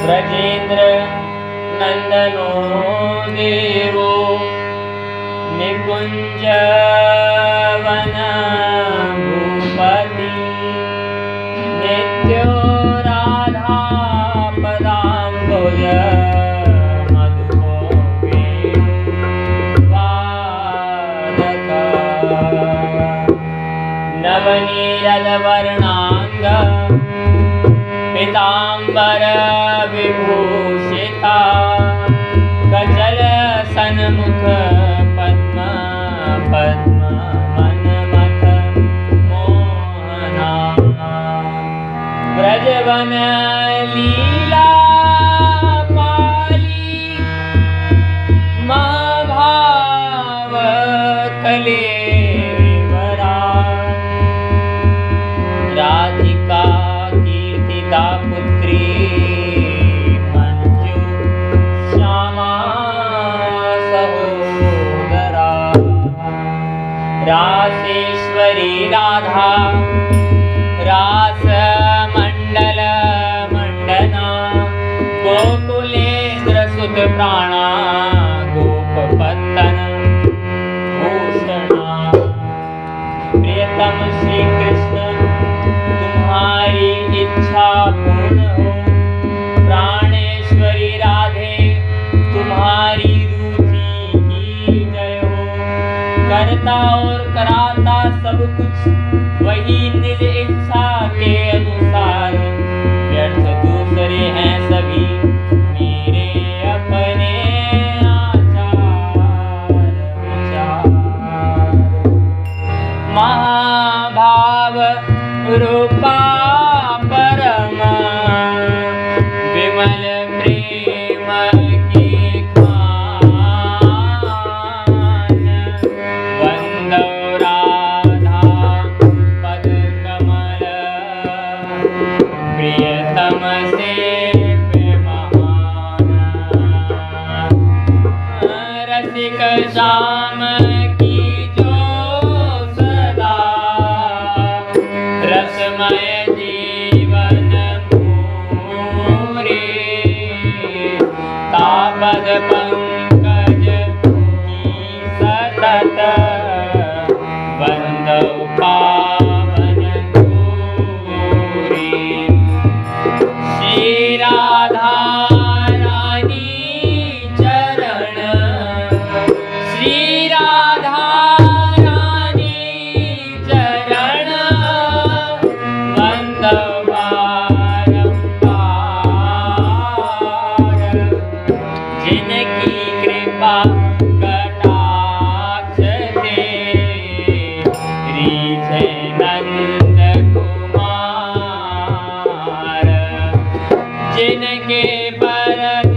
ब्रजेन्द्र नंदनो देवो निकुंज वन भूपति नित्यो राधा पदाम्बुज मधुको वेणुवादक नवनीरदवर्णांग पीताम्बर विभूषिता कजल सन्मुख पद्म पद्म मनमथ मोहना ब्रजवन लीला पाली महाभाव कलेवरा राधिका कीर्तिता पुत्री मंजू श्यामा सहोदरा रासेश्वरी राधा रास मंडल मंडना गोकुलेन्द्र सुत प्राणा गोपपत्तन भूषणा प्रियतम श्री कृष्ण तुम्हारी इच्छा पूर्ण हो प्राणेश्वरी राधे तुम्हारी रुचि की जय हो करता और कराता सब कुछ वही निज इच्छा के अनुसार व्यर्थ दूसरे हैं सभी मेरे अपने आचार विचार महाभाव रूपा परम विमल प्रेम की खान वंदो राधा पद कमल प्रियतम से महान रसिक श्याम की जो सदा रसमय जीवन मोरे तापद पंकज की सतत वंदो पावन धूरी श्री राधा रानी चरण श्री राधा जिनकी कृपा कटाक्ष से रीझे नंद कुमार जिनके परस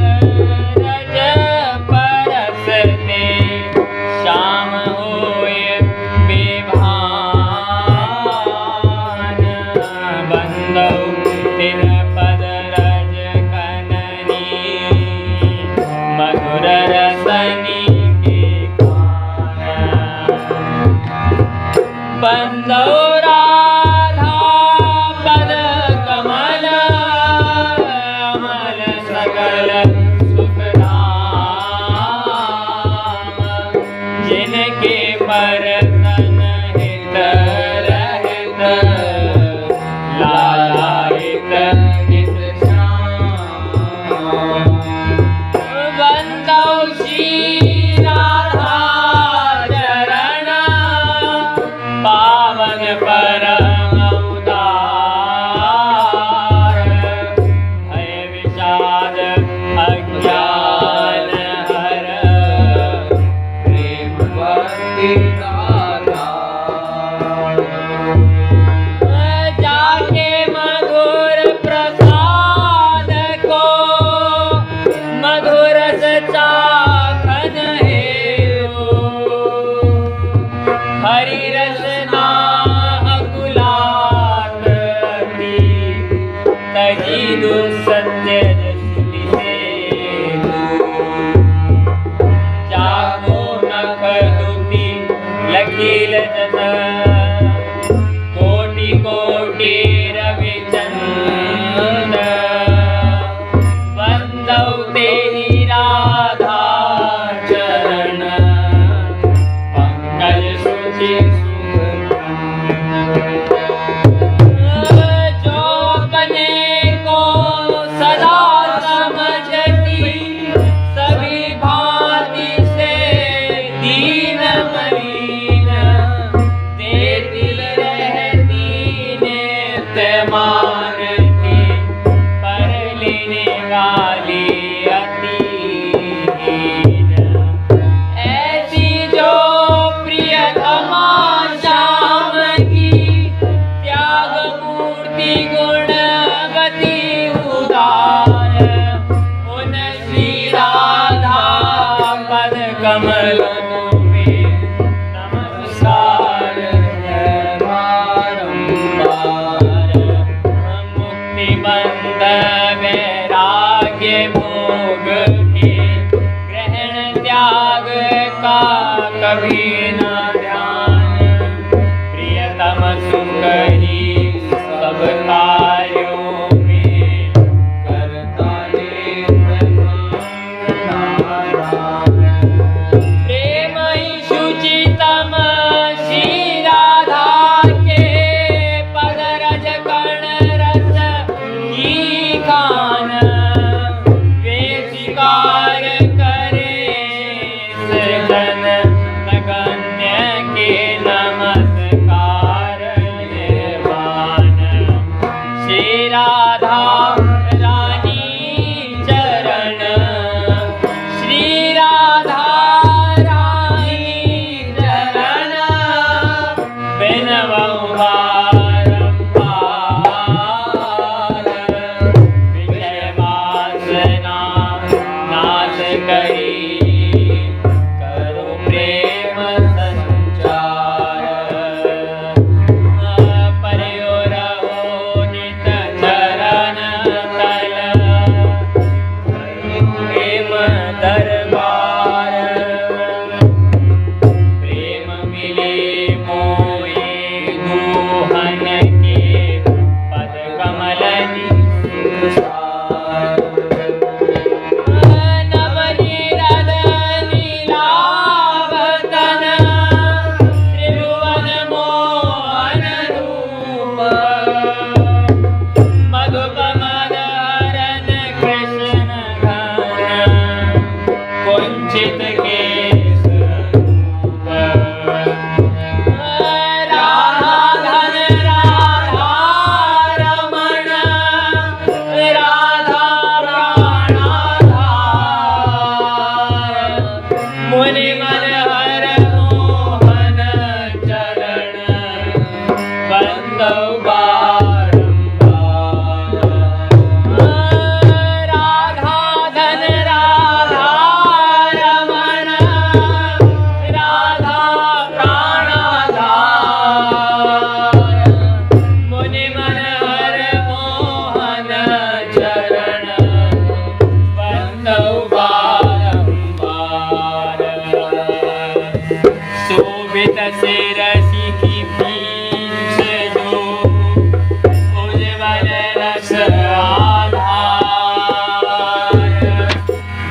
रज परसते श्याम होए बेभान बंदो तिन पद रज कननी मधुर रसनी के कान बंदो राधा पद कमल अमल सकल सुख धाम जिनके परसन हित रहत लालायित नित श्याम वंदो श्री राधा चरण पावन परम उदार भय विषाद अज्ञान हर प्रेम भक्ति जाके मधुर प्रसाद को मधुर चाखन हरि रसना अकुलात तजी दो सत्य दृष्टि से जागो नख दुति लकील जन कोटि कोटि रविचंद बंध वैराग्य भोग के ग्रहण त्याग का कभी न ध्यान। प्रियतम सुख ही सब कार्यों में करता प्रेम ही शुचितम श्री राधा के पद रज कर्ण रस की खान। वे स्वीकार करे सजन नगण्य के नमस्कार निर्वाण। श्री राधा रानी चरण, श्री राधा रानी चरण, बिनवऊँ बारंबार। विषय वासना नाश करी, करो प्रेम संचार। पर्यो रहो नित चरण तल, प्रेम दरबार। प्रेम मिले मोए दुहन के पद कमल निसार। नवनीरद नीलावतन, त्रिभुवन मोहन रूप। मधुपम हरन कृष्ण घन, कुंचित केश रूप। राधा धन राधा रमण, राधा प्राणाधार। मुनि मन हर मोहन चरण, बंदौ बारंबार। राधा धन राधा रमण, राधा प्राणाधार। मुनि मन हर मोहन चरण, बंदौ बारंबार। शोभित शिरसि की पीछ जो, उज्ज्वल रस आधार।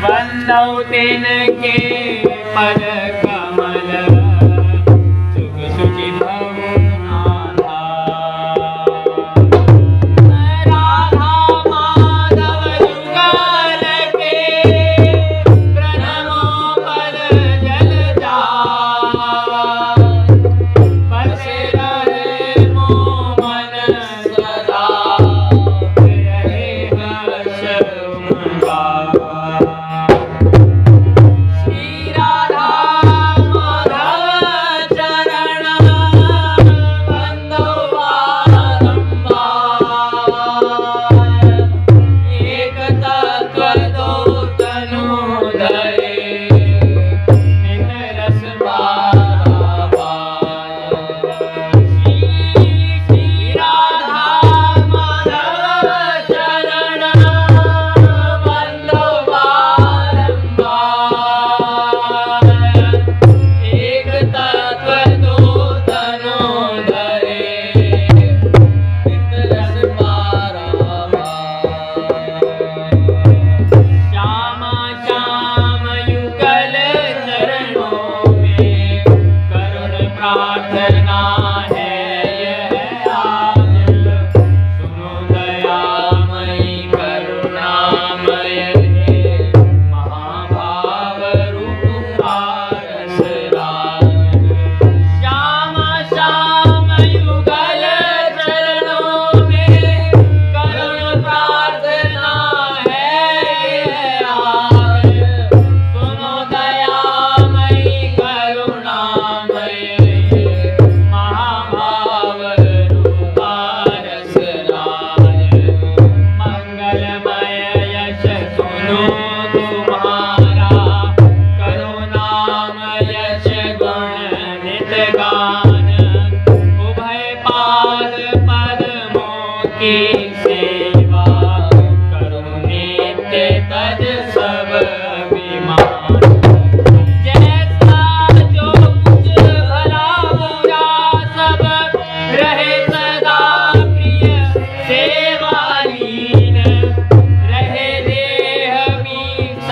बंदौ तिनके पद कमल, सुख शुचि भव आधार। राधा माधव युगल के, प्रणमो पद जल जाय। बस रहे मोहन सदा, रहे हर्ष उमंगार। श्री राधा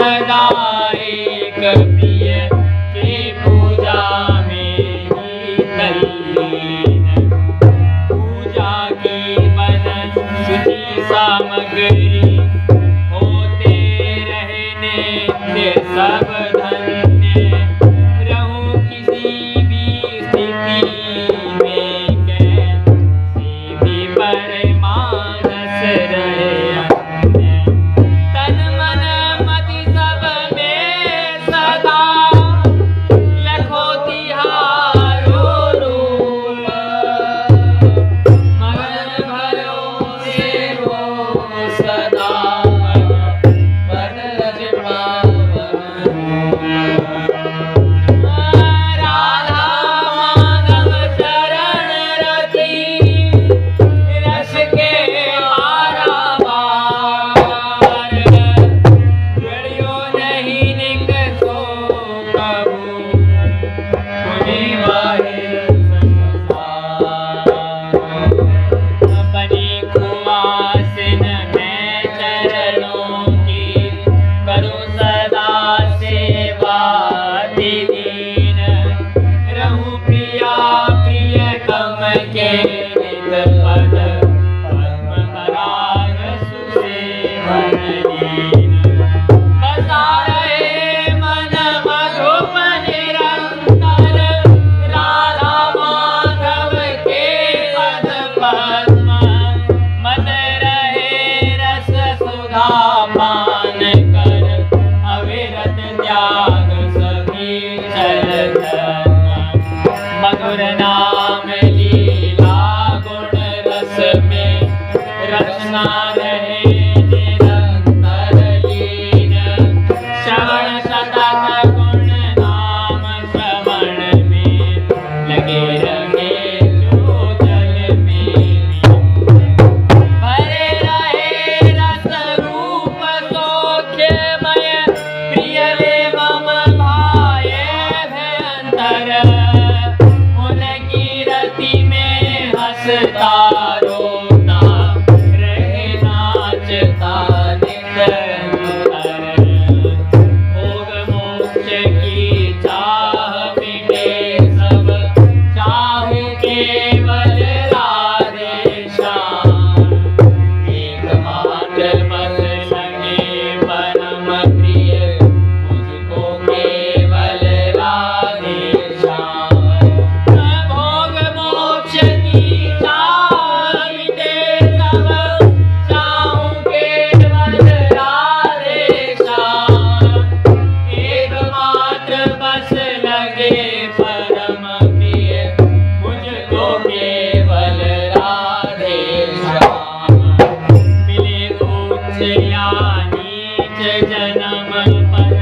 सदा एक प्रिय के पूजा में ही तल्लीन। पूजा की बन शुचि सामग्री होते रहने नित्य सब धन्य। रहूं किसी भी स्थिति में कैसे भी परमानस रहे अन्य। तन मन मति सब में सदा लखो तिहारो रूप। मगन भयो से हो सदा मन रज पावन। राधा माधव चरण रति रस के पारावार। जड़ियो नहीं निकसो कबू पुनि वाहे संसार। बनी कुआसिन में चरणों की करो सदा सेवा दीन। रहूं प्रिया प्रियतम के नित पद पद्म पराग सुसेवन लीन। बसा रहे मन मधुप निरंतर राधा माधव के पद पद्म। मत रहे रस सुधा पान कर अविरत त्याग सभी चल धर्म। मधुर नाम लीला गुण रस में रचना रहे निरंतर लीन। श्रवण सतत गुण नाम श्रवण में लगे रहे जो जल में। भरे रहे रस रूप सौख्यमय प्रिय वे मम भाये भयंतर। उनकी रति में हंसता रोता रहे नाचता निरंतर। भोग मोक्ष की चाह मिटे सब चाहु केवल राधे श्याम। एकमात्र बस लगे परम प्रिय मुझको केवल राधे श्याम। भोग मोक्ष की चाह मिटे सब चाहूं केवल राधे श्याम। एकमात्र बस लगे परम प्रिय मुझको केवल राधे श्याम। मिले उच्च या नीच जन्म पर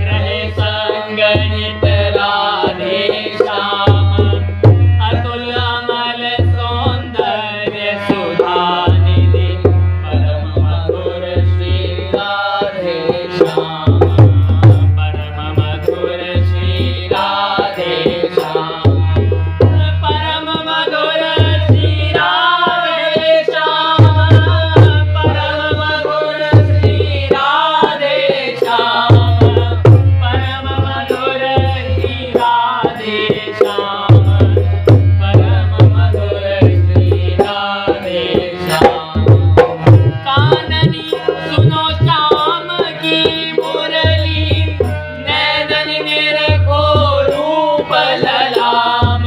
रहे संग नित राधे श्याम। अतुल अमल सौंदर्य सुधा निधि परम मधुर श्री राधे श्याम। परम मधुर श्री राधे श्याम। परम मधुर श्री राधे श्याम। परम मधुर श्री राधे श्याम। परम मधुर श्री राधे श्याम। परम मधुर श्री राधे श्याम। काननी सुनो श्याम की मुरली नैनन निरखो रूप ललाम।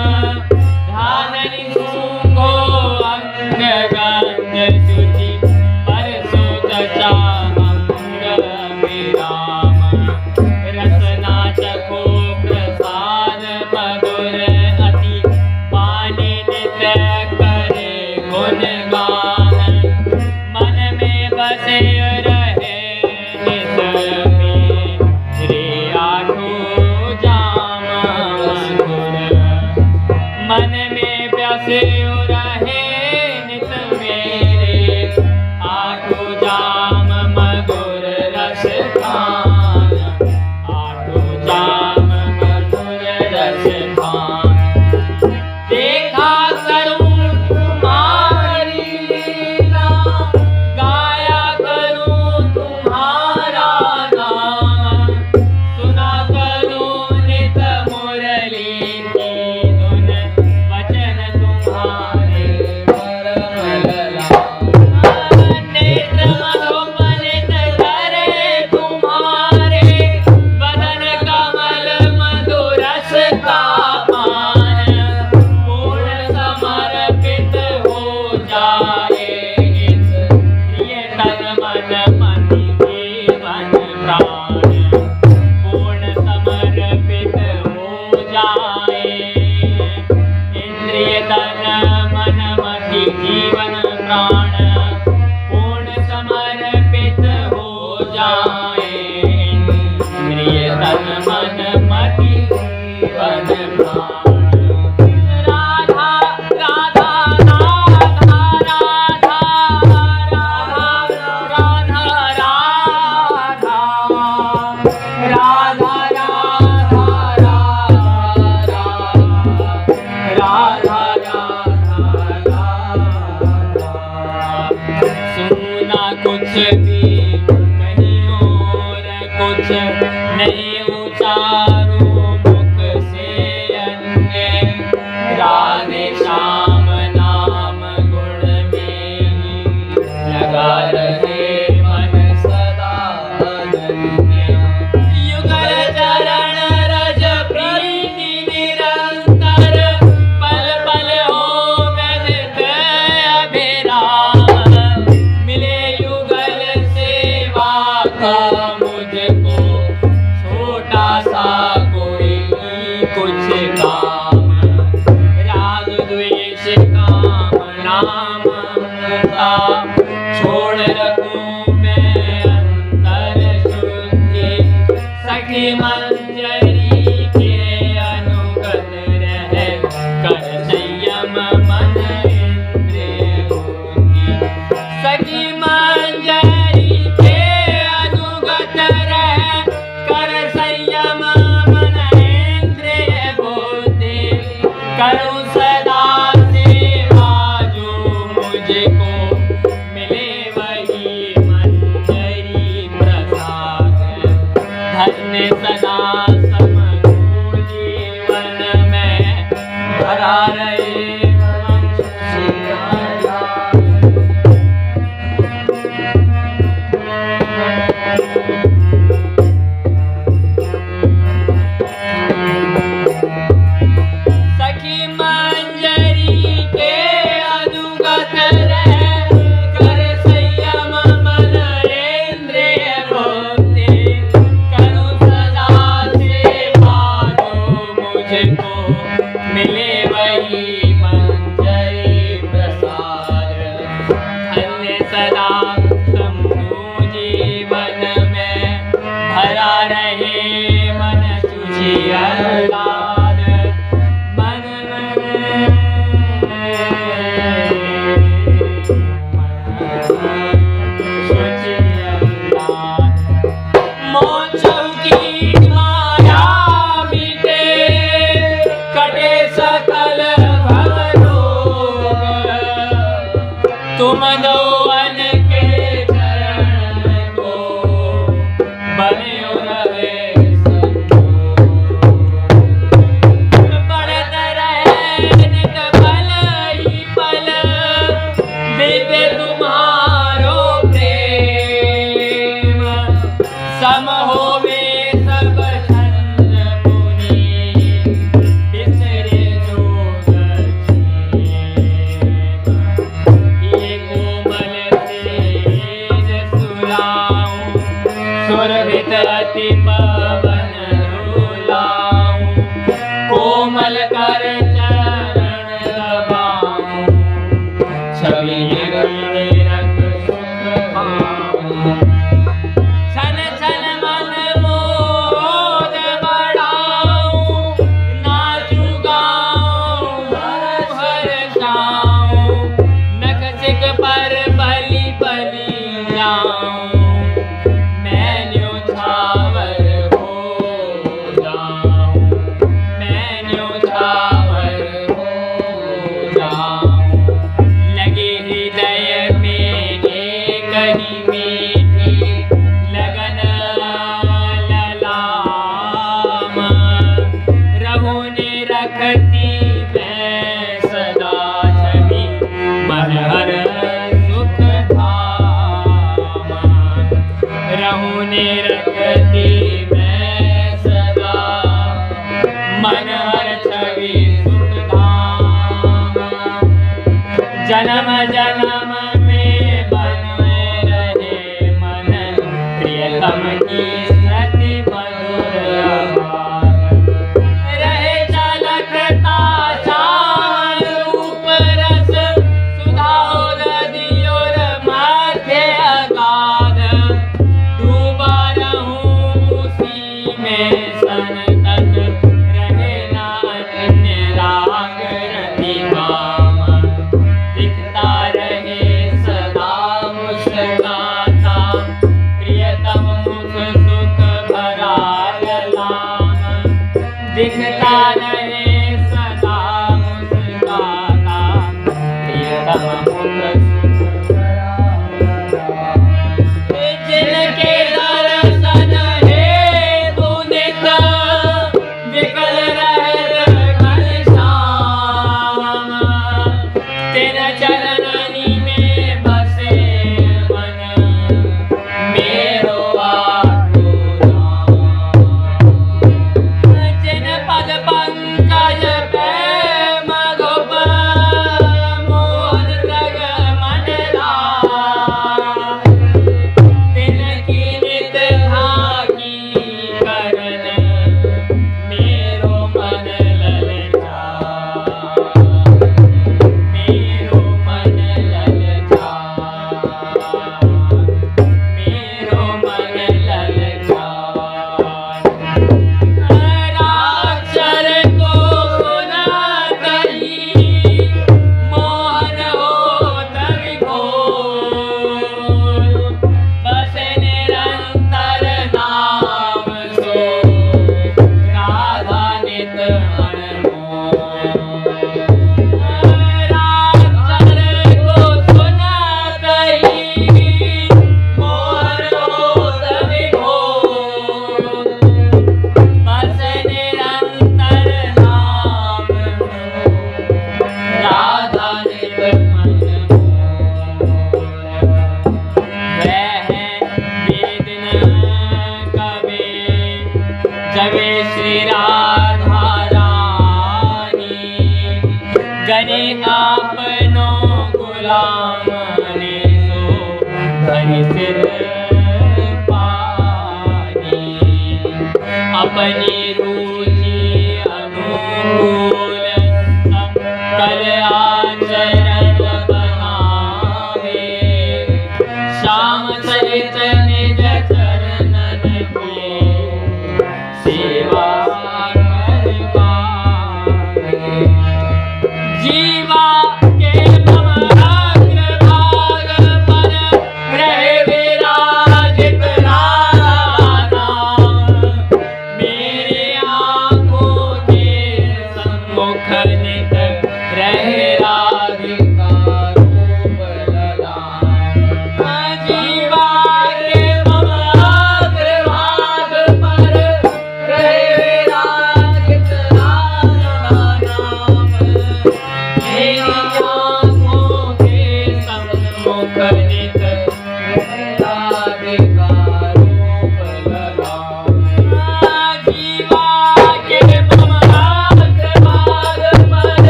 ध्याननि सूंघो अंग गंध शुचि परसो जचा अंग विराम। रसना चखो प्रसाद मधुर अति पानी नित करे गुणगान। मन में बसे रहे नित में रे आठों जाम मधुर। मन में बसे रहे नित मेरे आठों जाम मधुर रस खान। आठों जाम मधुर रस खान। देखा करूं तुम्हारी लीला गाया करूं जाए इंद्रिय तन मन मति जीवन प्राण। राधा राधा राधा राधा राधा राधा राधा कुछ भी कहीं और कुछ नहीं उचारो मुख से अन्य। राधे श्याम नाम गुण में ही लगा रहे मन सदा अनन्य। युगल चरण रज प्रीति निरंतर पल पल हो व्यथित अभिराम। मिले युगल सेवा का मुझको छोटा सा कोई कुछ काम। राग द्वेष काम नाम का छोड़ रखूं मैं अंतर शुद्धि। सखी मंजरी के अनुगत रह कर संयम मन इंद्रिय बुद्धि। सखी मंजरी के अनुगत रह कर संयम मन इंद्रिय बुद्धि। करूं सदा सेवा जो मुझको मिले वही मंजरी प्रसाद। धन्य सदा समगुण जीवन में भरा रहे मन सुखिया। सखी मंजरी के अनुगत रह कर संयम मन इंद्रिय बुद्धि। करूं सदा सेवा जो मुझको मिले वही मंजरी प्रसाद। धन्य सदा समूह जीवन में भरा रहे मन शुचि आह्लाद। मन शुचि आह्लाद। मोक्ष की माया मिटे कटे सकल भवरोग। तुम दोवन के चरण को बने रहे संयोग। बढ़त रहे नित पल ही पल बीते तुम्हारो प्रेम। सम होवे सब छंद मुनि बिसरे जोग ये कोमल तेज सुलाऊं सुरभित अति पवन रुलाऊं। कोमल कर चरण दबाऊं छवि निरख सुख पाऊं। छन छन मन मोद बढ़ाऊं नाचू गाऊं हर्षाऊं। नख सिक पर बलि बलि जाऊं मैं न्योछावर हो जाऊं। मैं न्योछावर हो जाऊं। लगे हृदय में कहीं मीठी लगन ललाम। रहूं ने रखती मैं सदा छवि मन हर सुख धाम। रहूं ने रखती मैं सदा मन हर छवि सुख धाम। जन्म जन्म में बने रहे मन प्रियतम की स्मृति मधुर आवाज। रहे झलकता चाँद रूप रस सुधा और नदी और मध्य अगाध। तिनके दर्शन हेतु नित विकल रहत घनश्याम। तिन चरणनि में बसे मन मेरो आठो धाम। जिन पद पंकज पे मधुप मोहन लग मन लाग। तिनकी नित भागी करन मेरो मन ललचाए। मेरो मन ललचाए। मेरो मन ललचाए। राक्षर को सुनतहि मोहन होत विभोर। बसे निरंतर नाम सो राधा नित मन मोर। राक्षर को सुनतहि मोहन होत विभोर। बसे निरंतर नाम राधा नित मन मोर। वह वेद न कबे जबे श्री राधा रानी। गने आपनो गुलाम ने सो धरि सिर पानी। अपनी रुचि अनुकूल सकल आचरण बनावे। श्याम सहित निज चरणन के सेवा करवावे। जीवा के ममग्र भाग पर रहे विराजित राधा। मेरे आँखों के सम्मुख नित रहे राधिका रूप ललाट। जीवा के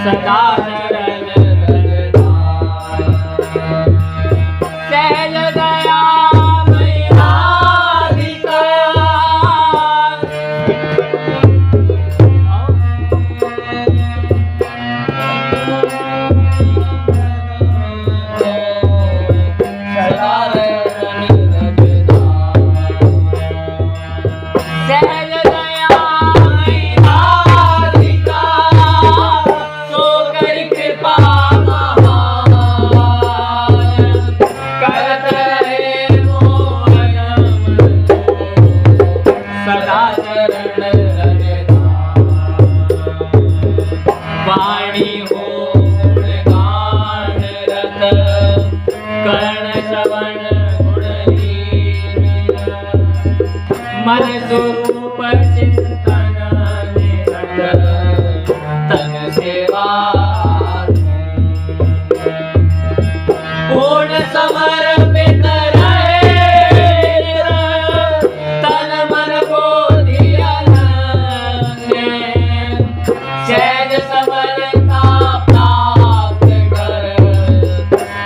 सदा शरण रजदार। सहज दया मयाधिकार। सदा शरण सहज दया मयाधिकार। सो कर कृपा महान। करत रहे मोहन सदा शरण रजदार। वाणी हो गुणगान रत। कर्ण श्रवण गुणलीन। मन स्वरूप चिंतन निरत। तन सेवा पूर्ण समर्पित रहे। तन मन बोधि अनन्य। सहज सबलता प्राप्त कर।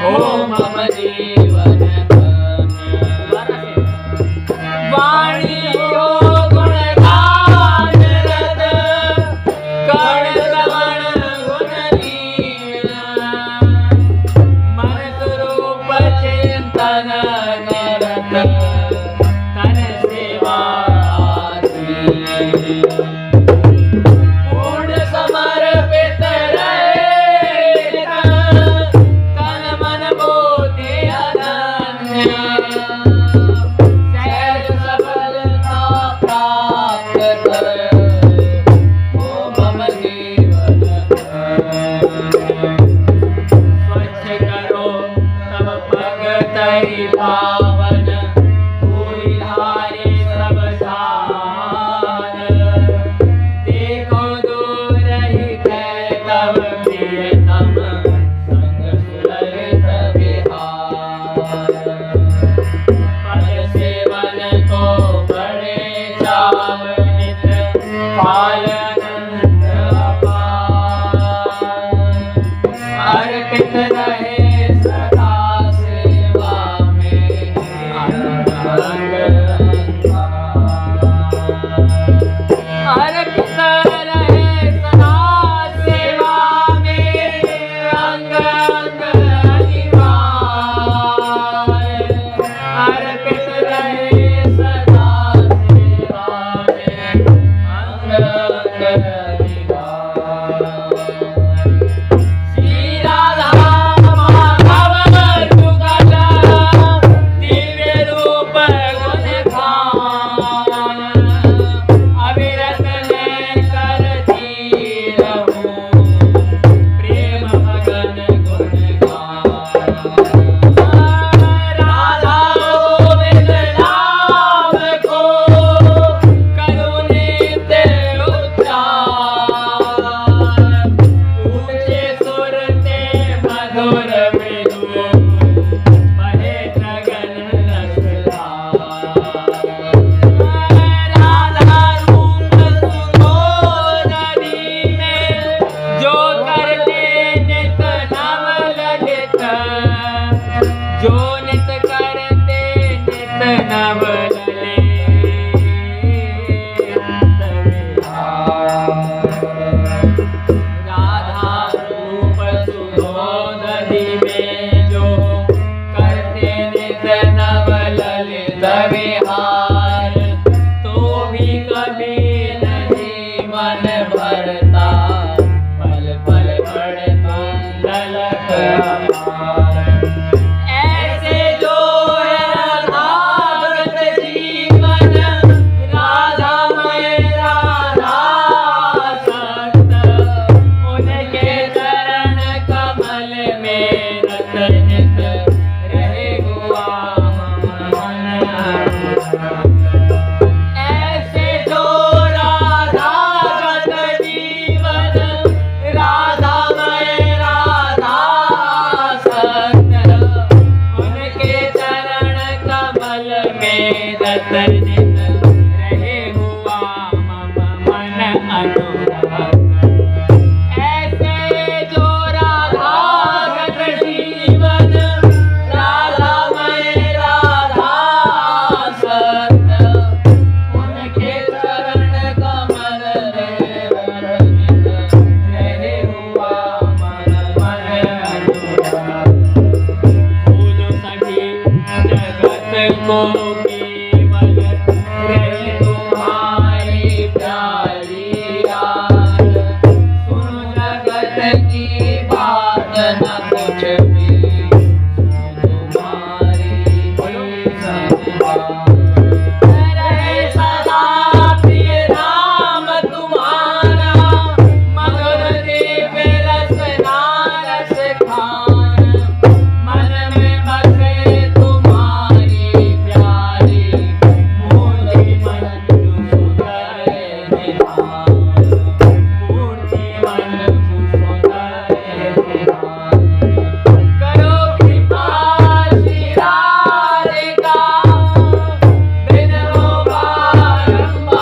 हो मम जीवन धन्य। वाणी हो गुणगान रत। कर्ण श्रवण गुणलीन। मन स्वरूप चिंतन निरत। तन सेवा पूर्ण समर्पित रहे। तन मन बोधि अनन्य। सहज सफलता प्राप्त कर। हो मम जीवन स्वच्छ करो तब पग तरि पावन। धूलि धारे सब स्थान। देखो दूर ही तब प्रियतम। संग सुललित विहार। पद सेवन को बड़े चाव नित। पालनंद अपार। अर्पित रहे सदा सेवा में। अंग अंग अर्पित रहे सदा सेवा में। अंग अंग अनिवार्य। अर्पित रहे सदा सेवा में। अंग अंग अनिवार्य। श्री राधा माधव जुगल। दिव्य रूप गुण खान। अविरत मैं करती रहूं। प्रेम मगन गुण गान। राधा गोविंद नाम को करूं नित्य उच्चार। ऊंचे सुर ते मधुर मृदु। बहे गगन रसधार। राधा रूप सुगोधरी में। जो करते नित नव ललित। जो नित करते नित नव ललित। राधा रूप सुगोधरी में। जो करते नित नव ललित विहार। तो भी कभी नहीं मन भरता। पल पल बढ़ता ललक अपार। ऐसे जो है राधागत जी। को केवल रही तुम्हारी प्यारी याद। सुनो जगत की बात न कुछ भी, तुम्हारी रहे सदा प्रिय नाम तुम्हारा, मधुर दिव्य रसना रस खान। मन में बसे तुम्हारी प्यारी मूर्ति, मंजू सुंदर निधान। मूर्ति मंजू सुंदर निधान। करो कृपा श्री राधिका, बिनवो बारंबार।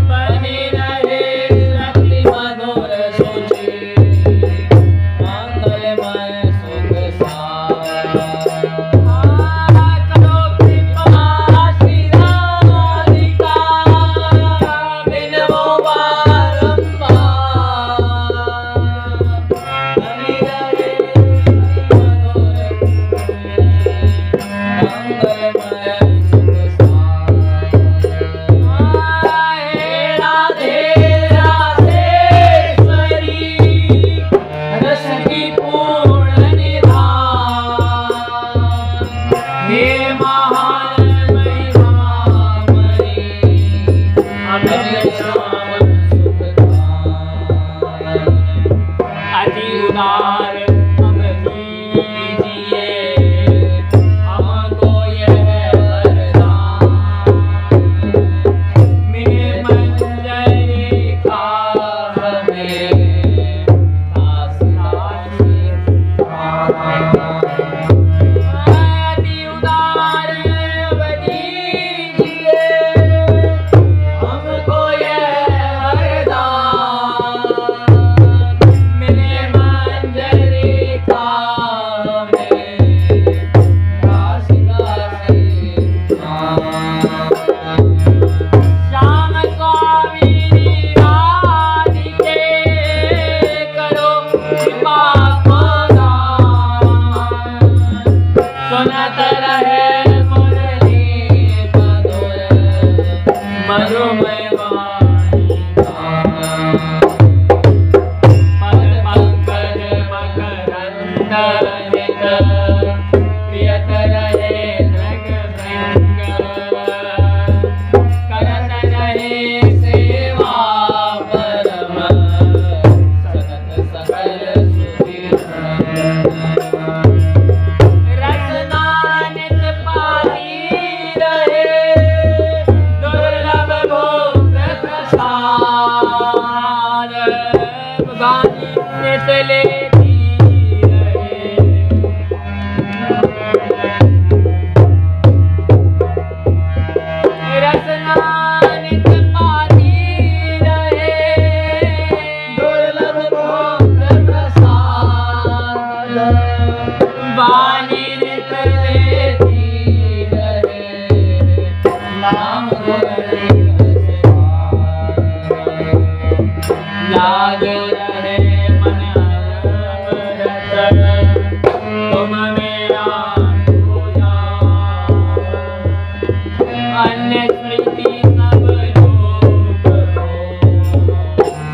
बनी रहे रति मधुर शुचि, मंगलमय सुख सार। करो कृपा श्री राधिका, बिनवो बारंबार। बनी रहे मंगलमय सुख सार। हे राधे राधेश्वरी, रस की पूर्ण निधान। हे महान महिमामयी, अमित श्याम सुखदान। अति उदार हम दीजिए हमको यह वरदान। मेरे मंजरी का हमें दास दासी अति उदार अब दीजिए हमको यह वरदान। मेरे मंजरी का हमें दास दासी श्याम स्वामी राधिके, करो कृपा को दान। सुनत रहे मुरली मधुर, मधुमय वाणी गान। पद पंकज मकरंद नित, प्रियत रहे नग भृंग। करत रहे सेवा परम, सतत सकल सुधिर। रसना नित पाती रहे, दुर्लभ भोग प्रसाद। गानी नित लेती रहे, रसना नित पाती रहे, दुर्लभ भोग प्रसाद। वाणी नित लेती रहे, नाम मुरली लाग रहे मन अमृत, तुम मेरा पूजा। अन्य स्मृति सब लोग हो,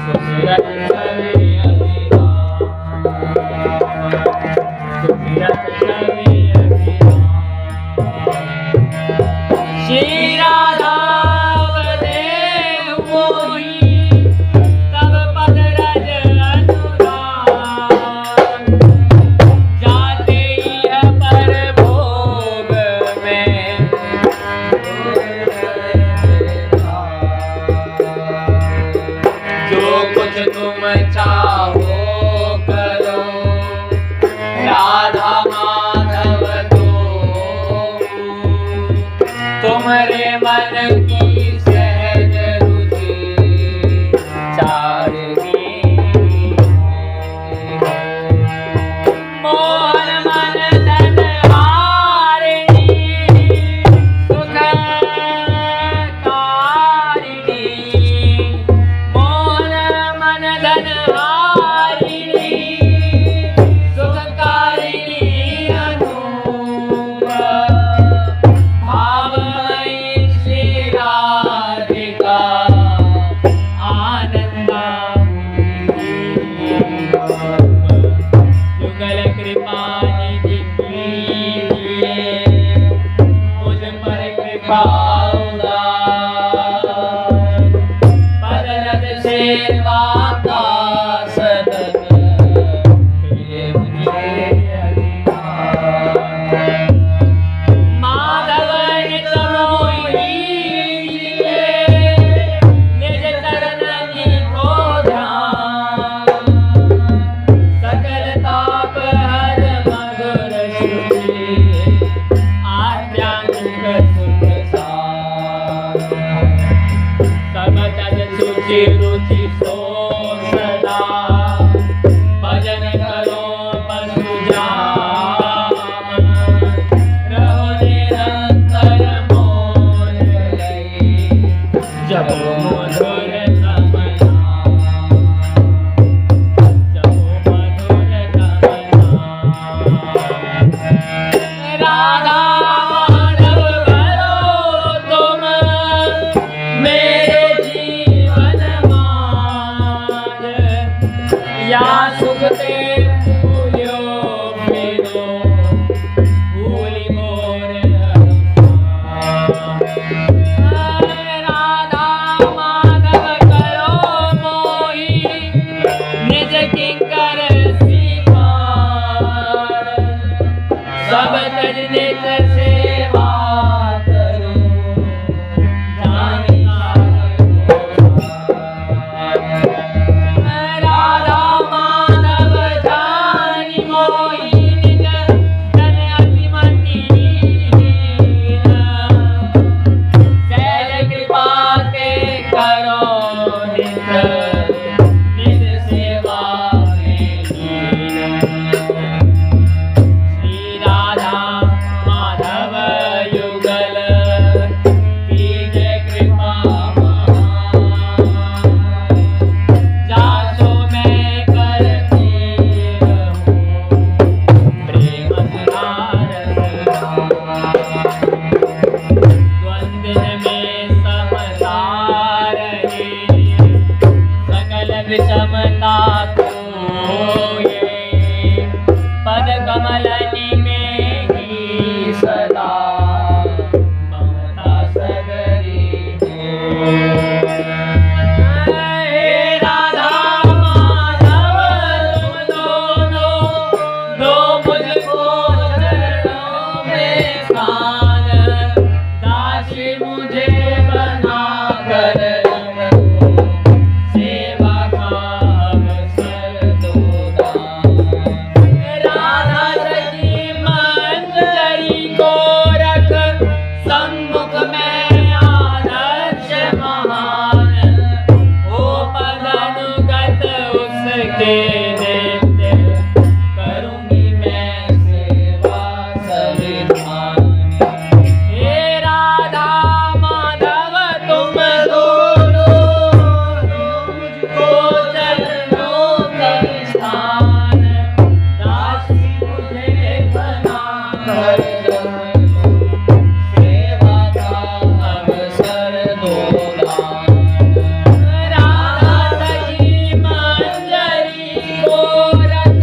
सुमिरत छवि अभिराम। सुमिरत छवि अभिराम। श्री राधा वदे मोही, तब पद रज सेवा का सदन हे मुझे अधिकार। माधव नित मोहि निज चरण को ध्यान, सकल ताप हर मधुर शुचि आध्यात्मिक सुख सार। सब तज शुचि रुचि सो सदा, भजन करो पशु जान। रहो निरंतर मोर लई, जपो मधुर तम नाम, जपो मधुर तम नाम। राधा माधव करो तुम मेरे जीवन मान, या सुख ते फूल्यो फिरो भूलि मोर अनुसार। राधा माधव करो मोहि निज किंकर सिखार, सब तज नित सेवा करूं जानि राधा माधव जानि मोहि निज तन अतिमति हीन, शैल कृपा ते करो नित निज सेवा में लीन। श्री राधा माधव युगल कीजय कृपा महान, जासो मैं करती रहूं प्रेम सुधारस द्वंद्व में समता रहे, सकल विषमता खोए पद कमलनि में ही सदा ममता सगरी हो। हे राधा माधव तुम दोनों दो मुझको चरणों में स्थान, दासी मुझे बना कर रखो, सेवा का अवसर दो दान। राधा सखी मंजरी को रख सम्मुख में आदर्श महान, हो पद अनुगत उसके नित्य, करूंगी मैं सेवा सविधान। हे राधा माधव तुम दोनों मुझको चरणों में स्थान, दासी मुझे बना कर रखो, सेवा का अवसर दो दान। राधा सखी मंजरी को रख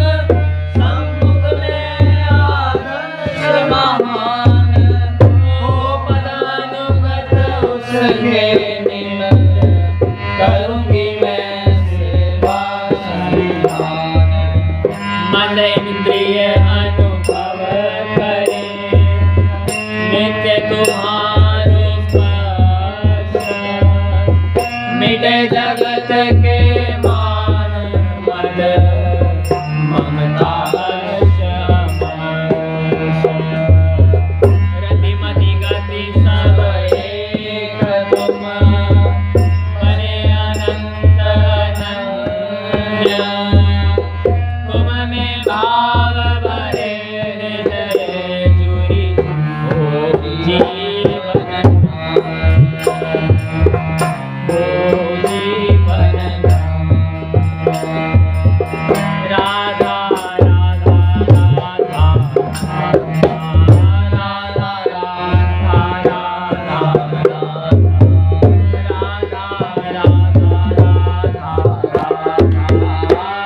सम्मुख में आदर्श महान, हो पद अनुगत उसके निमित्त, करूंगी मैं सेवा सविधान। मन इंद्रिय अनुभव करे नित्य तुम्हारो स्पर्श, मिटे जगत के मान मद ममता हर्ष अमर्ष। रतिमति गति सब एक तुम, बने अनंत अनन्य, तुम में भाव भरे हृदय जुरी हो जीवन हो जीवन। राधा राधा राधा राधा राधा राधा राधा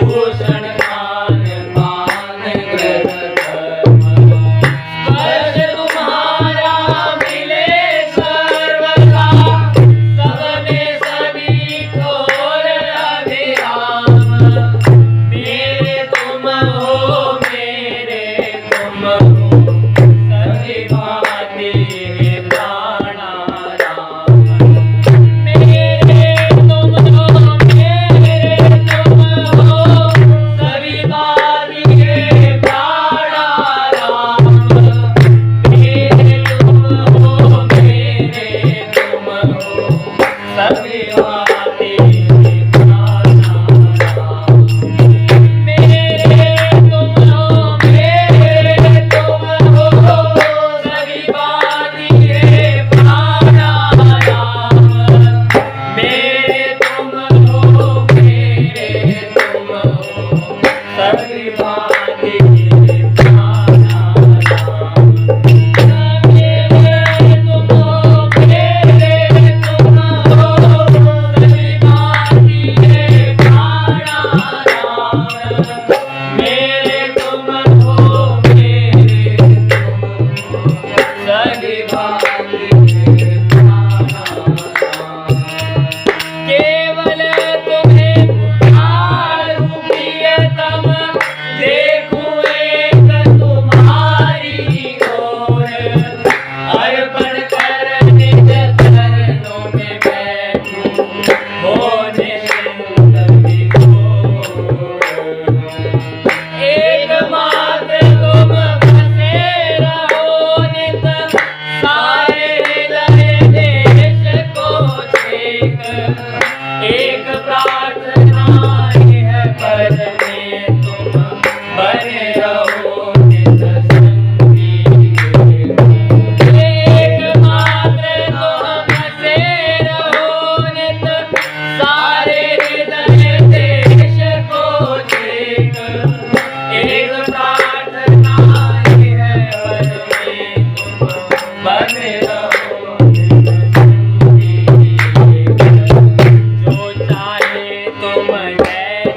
भूषण खान पान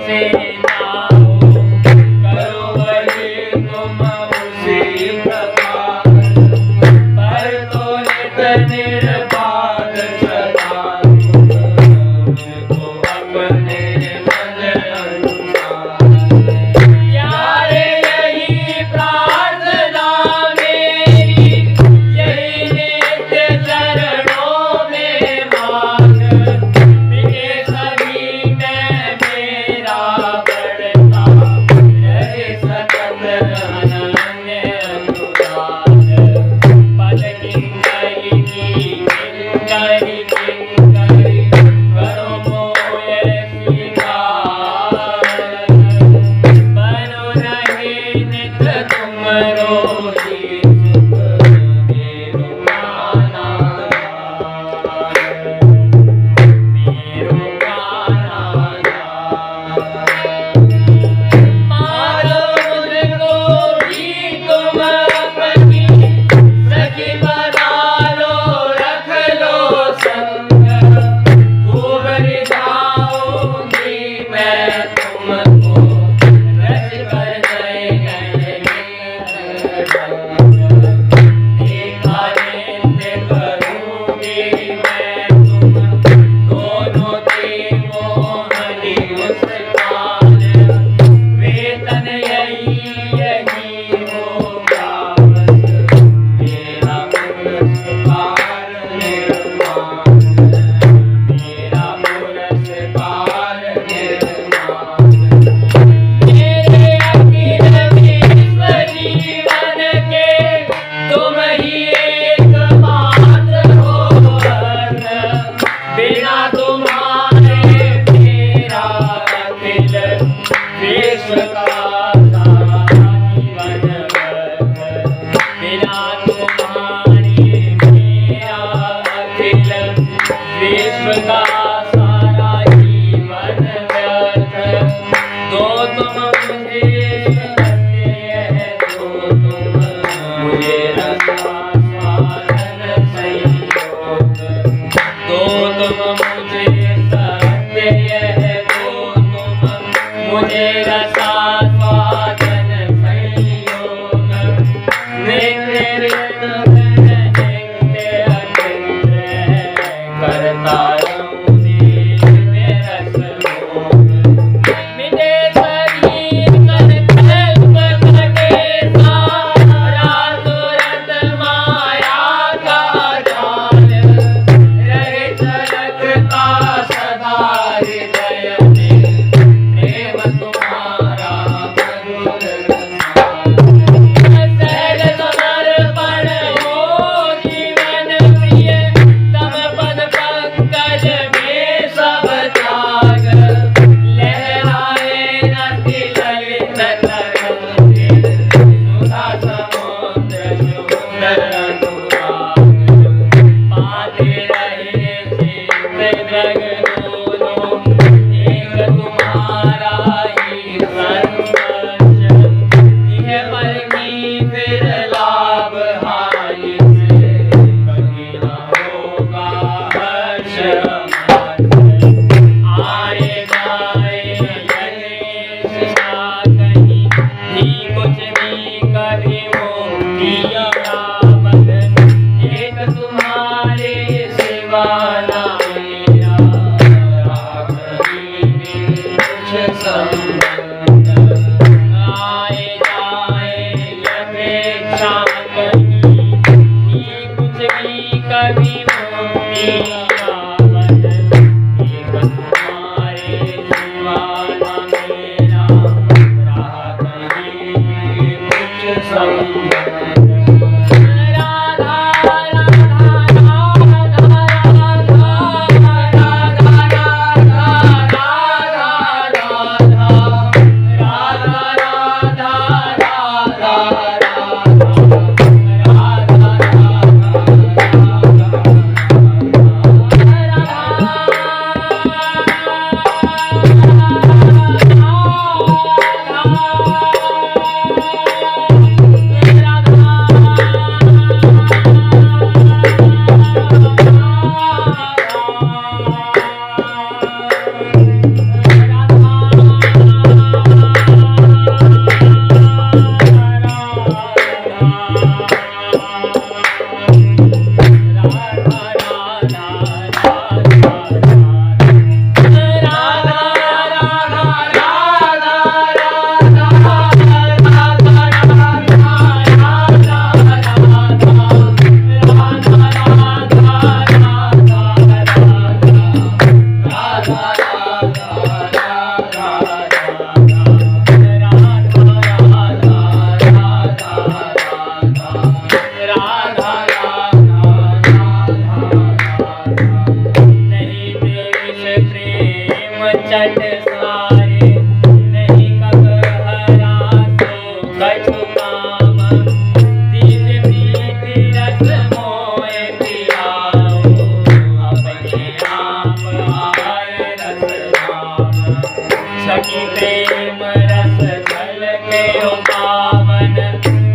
जैसे चाहो करो वही तुम उसी प्रकार पर तो नित निर्बाध सदा तुमको अपने मन अनुसार प्यारे यही प्रार्थना मेरी यही नित्य चरणों में मांग मिटे सभी में मेरा बढ़ता रहे सतत अनन्य अनुराग पद किंकरी किंकरी किंकरी करो मोय स्वीकार बनो रहे नित तुमरो ही सुख मेरो प्राणाधार मेरो प्राणाधार मारो मुझको भी तुम अपनी सखी बना लो रख लो संग खूब रिझाऊंगी मैं तुमको रच कर नए नए देखा नित्य करूंगी मैं तुम दोनों की मोहनी मुस्कान वेतन यही होगा बस मेरा पुरस्कार निर्माण मेरा पुरस्कार निर्माण मेरे अखिल विश्व जीवन के तुम ही एकमात्र हो वर्ण बिना तुम्हारे मेरा अखिल विश्व का सारा जीवन व्यर्थ बिना तुम्हारे मेरा अखिल विश्व का सारा जीवन व्यर्थ दो तुम मुझे सत्य है दो तुम मुझे रसास्वादन संयोग दो तुम मुझे सत्य है दो तुम मुझे रसास्वादन संयोग नित्य नित्य अचिंत्य करता रहूं नित्य रस भोग मिटे सभी संकल्प कटे सारा तुरंत माया का जाल रहे झलकता सदा हृदय में प्रेम तुम्हारा मधुर सहज समर्पण हो जीवन प्रिय तब पद पंकज में सब त्याग लहराए नदी ललित तरंगे सुधा समुद्र सुंदर अनुराग पाते रहे चित्त जग दोनों एक तुम्हारा ही संस्पर्श यह पर की फिर लाभ हानि से कभी न होगा हर्ष अमर्ष आए जाए यही ना कहीं भी कुछ भी कभी मुक्ति बदन एक तुम्हारे सिवा ना मेरा राखी बिन कुछ संबंध आए जाए अपेक्षा कहीं भी कुछ भी कभी मुक्ति बदन एक तुम्हारे सिवा ना मेरा राखी बिन कुछ संबंध राधा राधा सखी प्रेम रस झलके पावन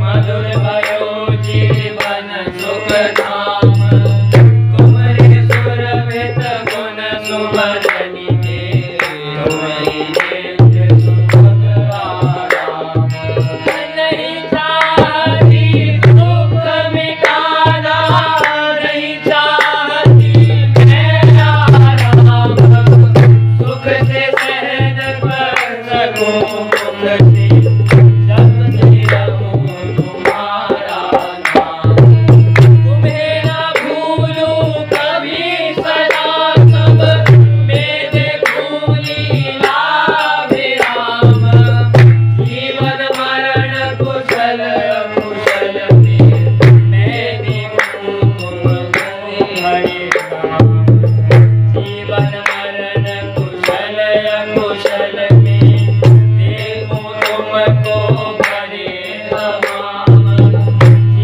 मधुर भयो जीवन सुख धाम तुम्हारे सुरभित गुण सुमरनि के तुम्हारी नित्य सुभग आराम नहीं चाहती दुख मिटाना नहीं चाहती मैं आराम सुख से सहन कर सकूं मुख से जपती रहूं तुम्हारा नाम तुम्हें ना भूलूं कभी सदा सब मैं देखूं लीला विराम जीवन मरण कुशल अकुशल में मैं देखूं तुमको हरे राम जीवन मरण कुशल अकुशल में देखूं तुमको हरे तमाम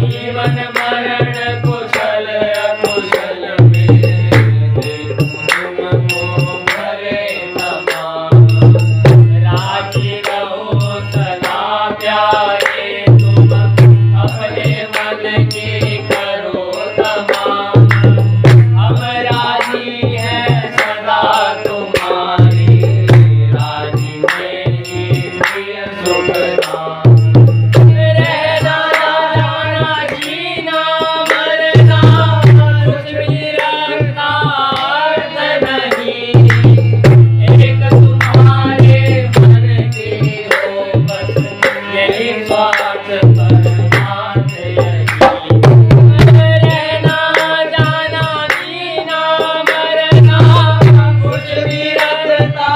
जीवन मरण कुशल अकुशल में देखूं तुमको हरे तमाम राजी रहो सदा प्यारे तुम अपने मन की करो तमाम हम राजी हैं सदा तुम्हारी राजी मेरी प्रिय सुख राम रहना जाना जीना मरना कुछ भी रखना अर्थ नहीं एक तुम्हारे मन की हो बस यही स्वार्थ परमार्थ यही रहना जाना जीना मरना कुछ भी रखता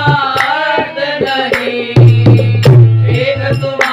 अर्थ नहीं एक तुम्हारे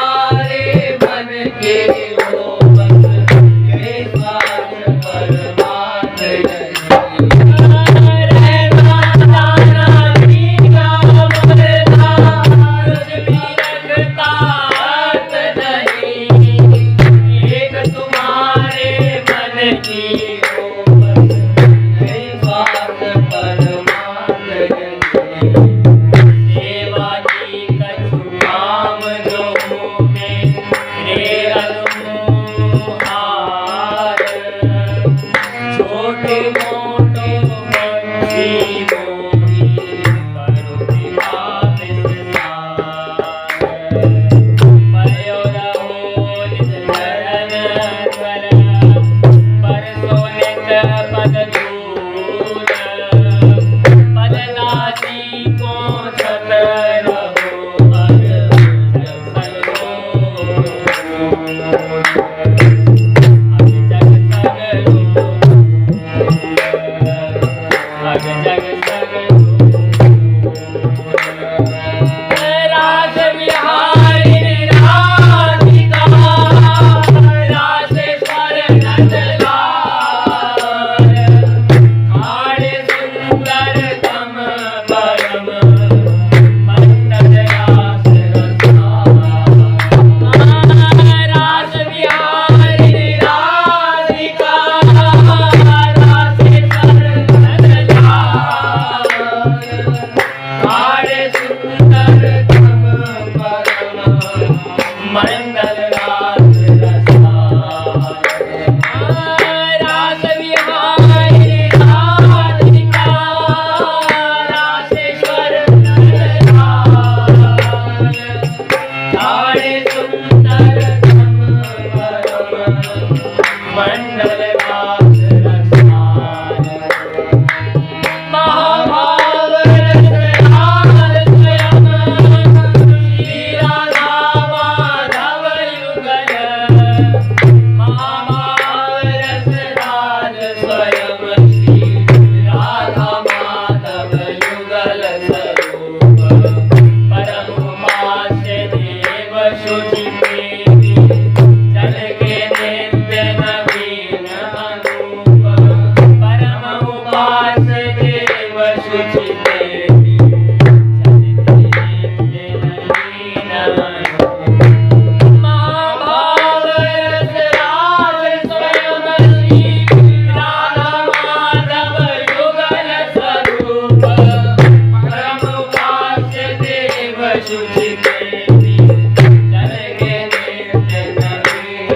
शुचि प्रेमी जन के नित्य नवीन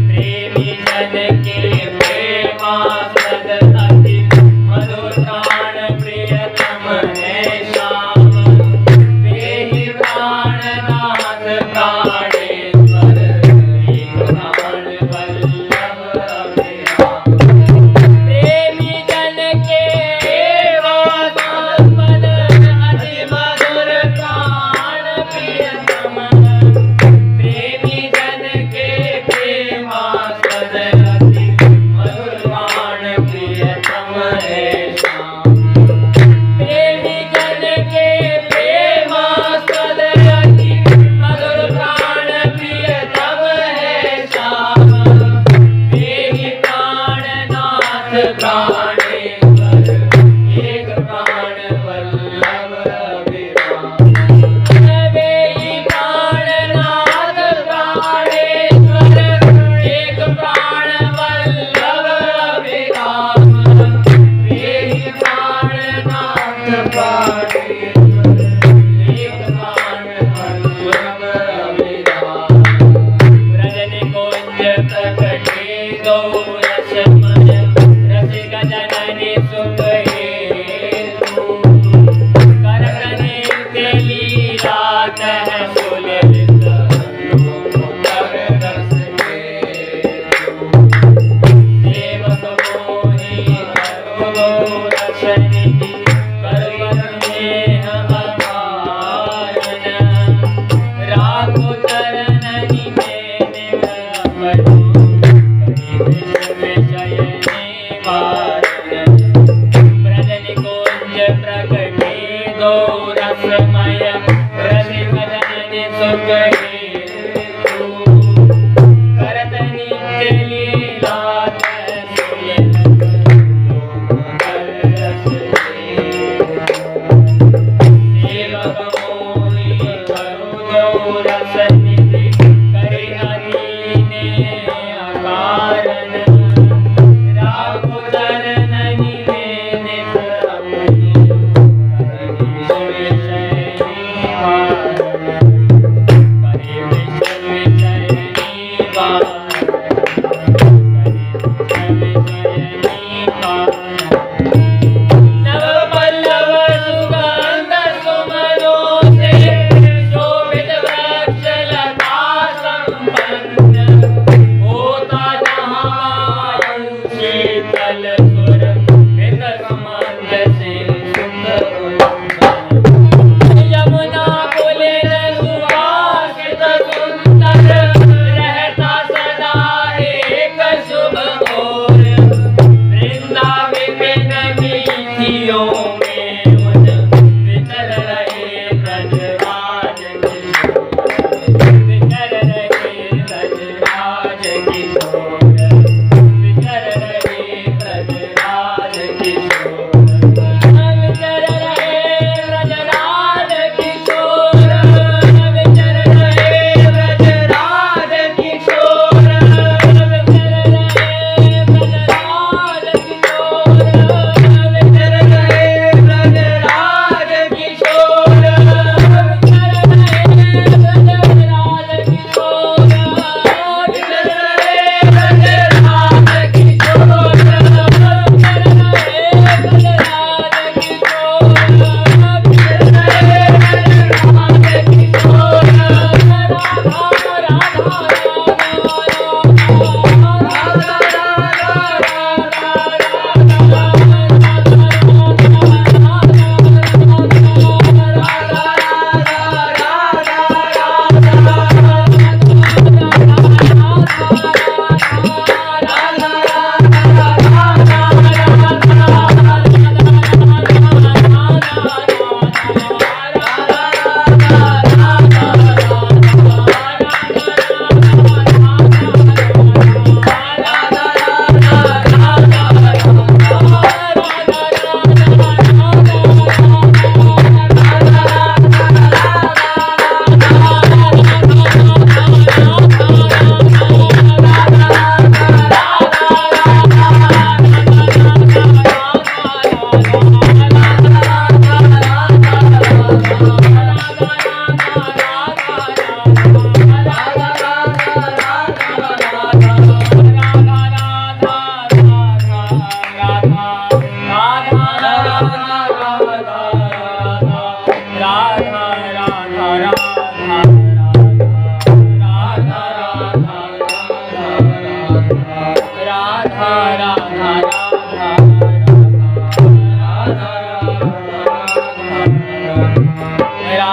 प्रेमी जन के प्रेमास्पद अति मधुर प्राण प्रियतम है श्याम तेहि प्राणनाथ प्राणेश्वर एक प्राण वल्लभ अभिराम प्रेमी जन के प्रेमास्पद अति मधुर प्राण प्रियतम प्रेमी जन के प्रेमास्पद अति मधुर प्राण प्रियतम है श्याम प्रेमी जन के प्रेमास्पद अति मधुर प्राण प्रियतम है श्याम तेहि प्राणनाथ प्राणेश्वर एक प्राण वल्लभ अभिराम तेहि प्राणनाथ प्राणेश्वर एक प्राण वल्लभ अभिराम तेहि प्राणनाथ प्राणेश्वर एक प्राण वल्लभ अभिराम रजनी कुंज प्रकटे दो रसमय रसिक जननी सुख हेतु करत नित्य लीला तह सुललित कर रस सेवक मोहि करो रसनिधि करवर स्नेह अपारन राखो चरणनि में निभवनु करि विश्व विषय निवारण ब्रजनि कुंज प्रकटे दो रसमय रसिक जननी सुख हेतु करत नित्य लीला तह सुललित कर रस सेवक मोहि करो रसनिधि करि अधीने अकारण राखो चरणनि में निभवनु करि विषय निवारण करि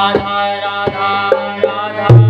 राधा राधा राधा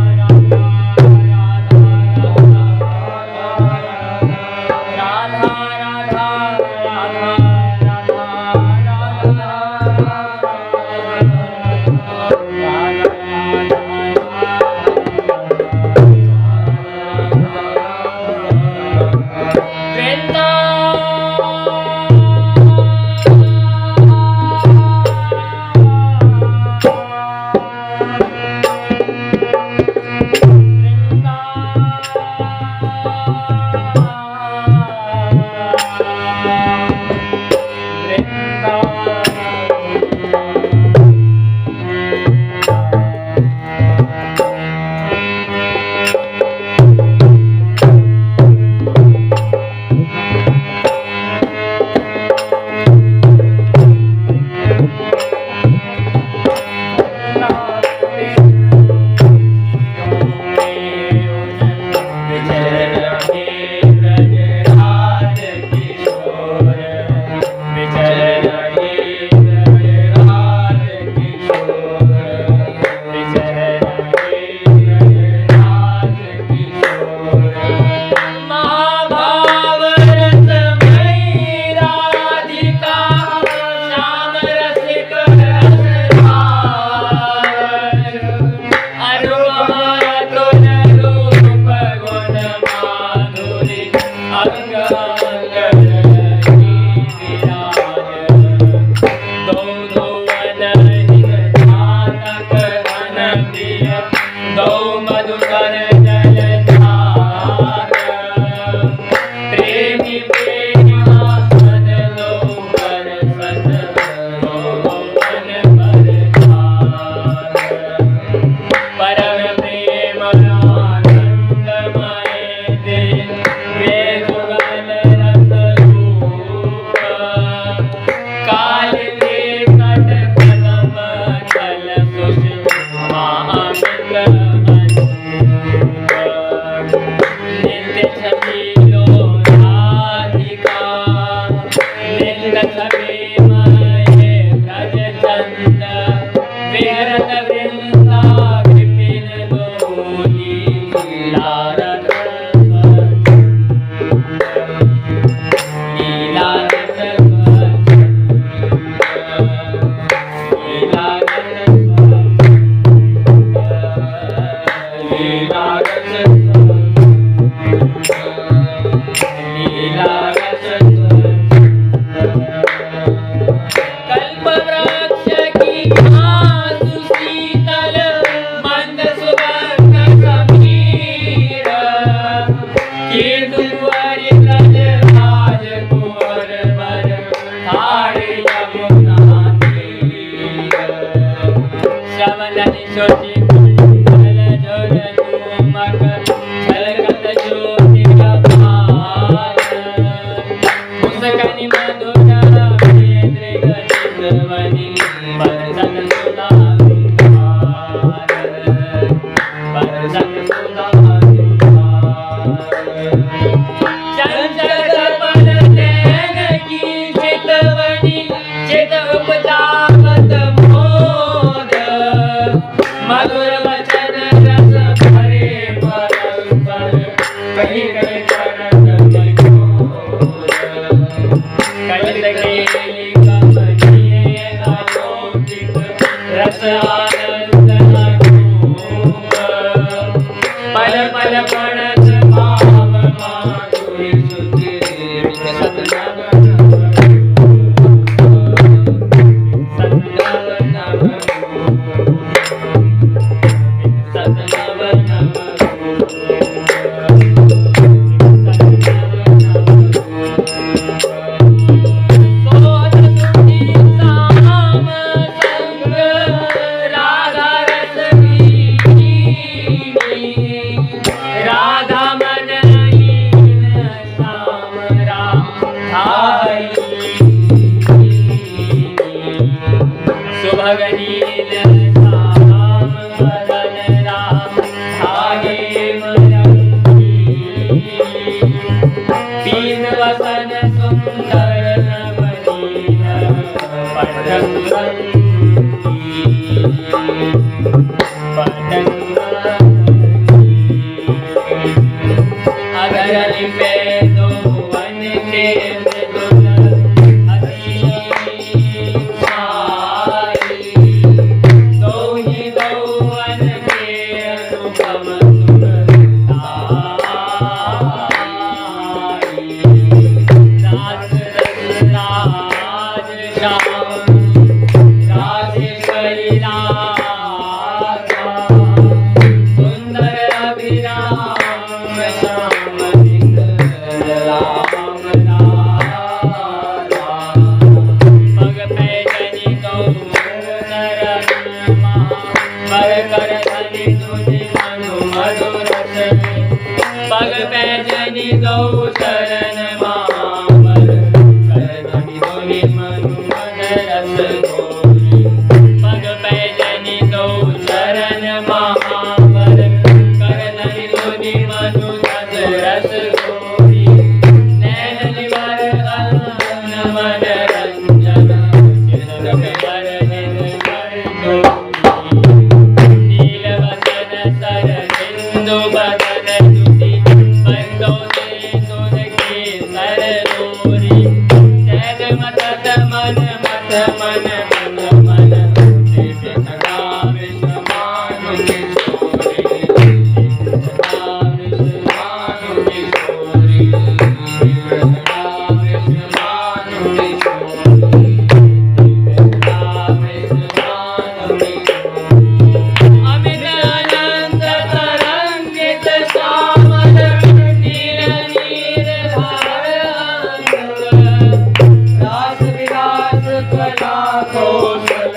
अगरली पे दो वन के पग पैजनी दो शरण महावर करधनी दोनि मनु मन रस घोरी पग पैजनी दो शरण महावर करधनी दोनि मनु रस घोरी नैन निवर अरुण मन रंजन चिरंग वर निर्मल जोरी नील वसन सर सिंधु बदन मन मन मन अमित अनंत तरंगित श्यामल नील नीर धार रास विलास कला कौशल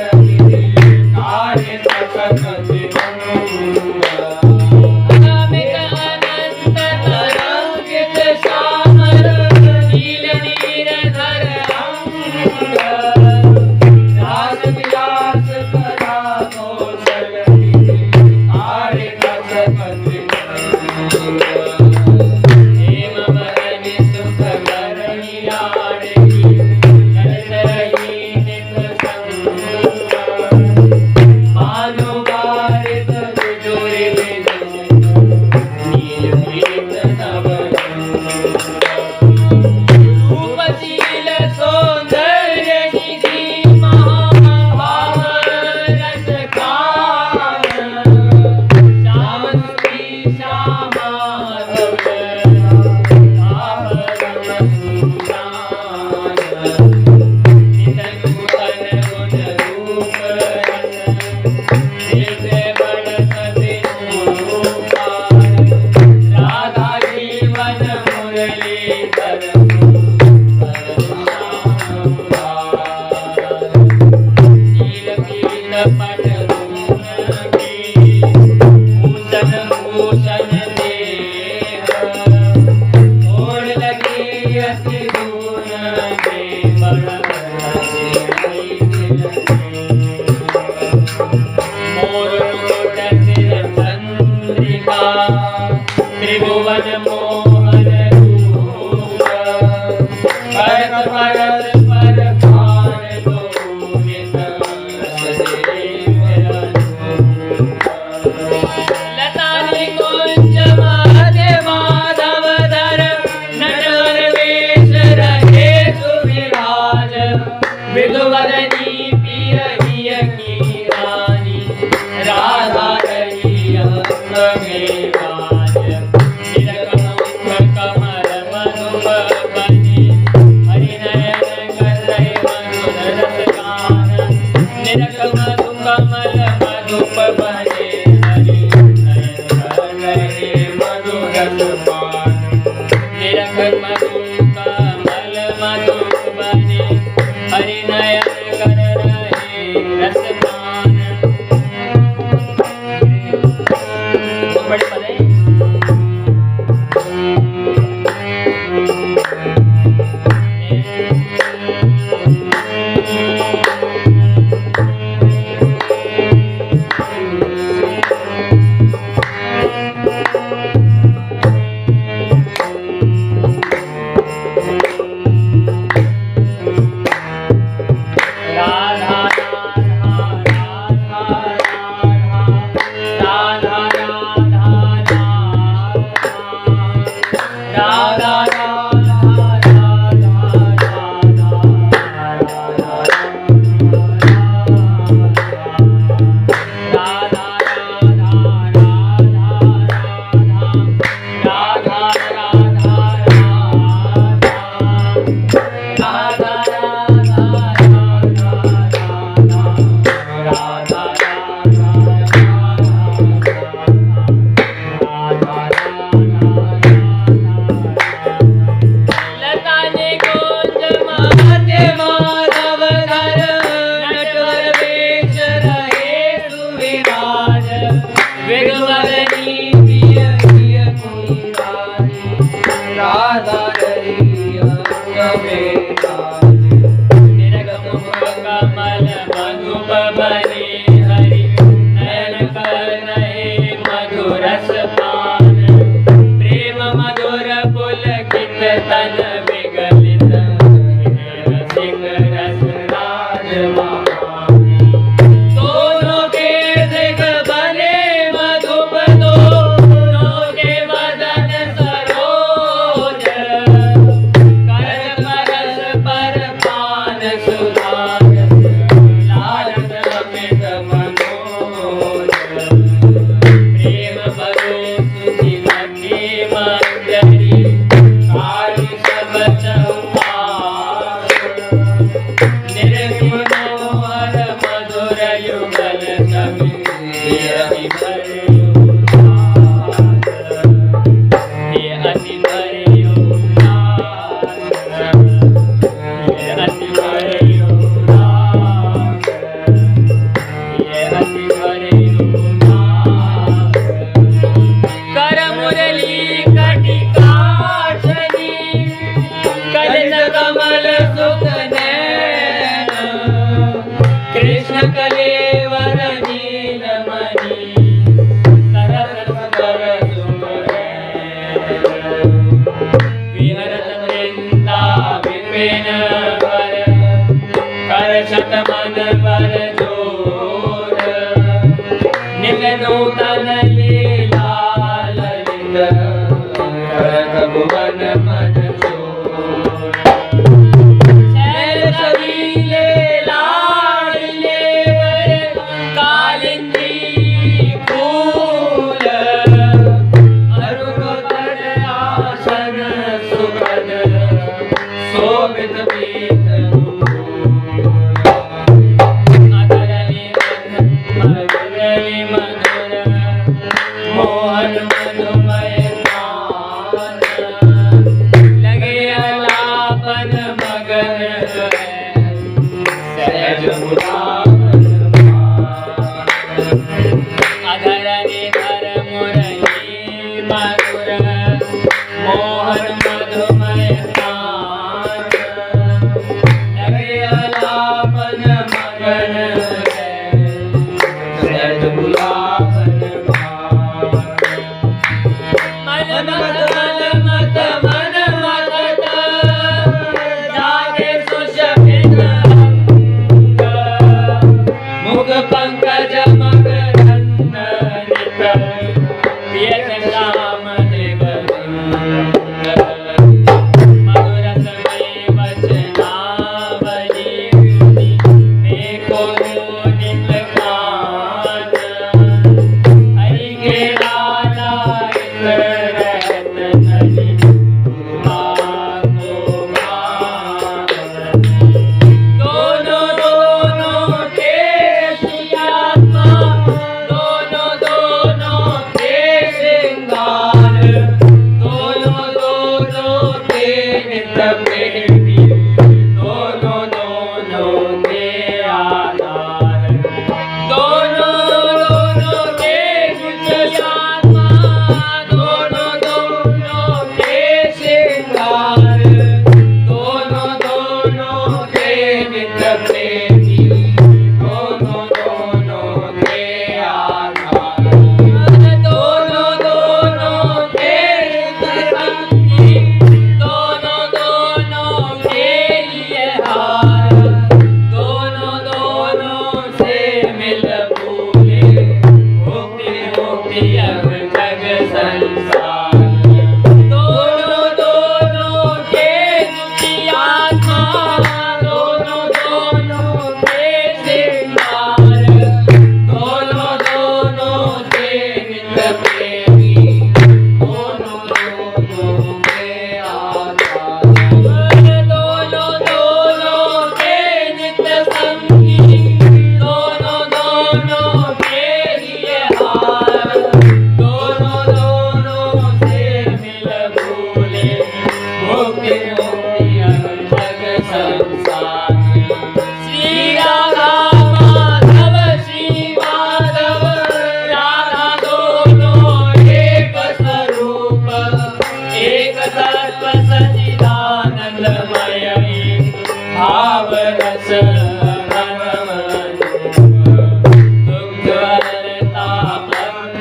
कार्य सकत अमित अनंत तरंगित श्यामल नील नीर धर रास विलास कला कौशल कार्य सकत हेम वरन सुख करणी लाडकी त्रिभुवन मोहन रूप भरत भरत पर खान लोहित लता निकुंज मध्य माधव धर नटवर वेश रहे सुविराज विधुवदनी पियहिय की रानी राधा रही अंग में वेगवदनी प्रिय प्रिय मुरारी राधा रही अंग में काली निर्गम कमल मधुप बने हरि नयन कर रहे मधुर रस पान प्रेम मधुर पुलकित तन विगलित सिंह रस राज महान दोनों के दिग बने मधुप दोनों के वदन सरोज कर परस पर पान सुधार लालत अमित मनोज प्रेम भरोस सुचिमती मंजरी काली सब चौपाल निर्गुण मनोहर मधुर युगल समिति अति भरे उल्लास ये अति भरे उल्लास ये अति भरे उल्लास कर मुरली कटिकाक्षनी कलित कमल सुख नैन कृष्ण कलेवर नीलमणि सरस सुंदर सुमरैन विहरत वृंदा विपिन वर कर शत मन वर जोर निल नूतन लीला ललित करत भुवन मन चोर शैल कबीले लाडले वर कालिंदी फूल अरुण कर आसन सुखद शोभित पीत मधुरली मधुर मोहन मधुमय पान लगे अलापन मगन सहज मुलापन अधर निधर मुरली मधुर मोहन मधुमय पान लगे अलापन मगन सहज मुलापन मन मत मन मत जागे सुशोभित अंग मुख पंकज मकरंद नित प्रिय राम देव मधुर समय वचनावली को नित कान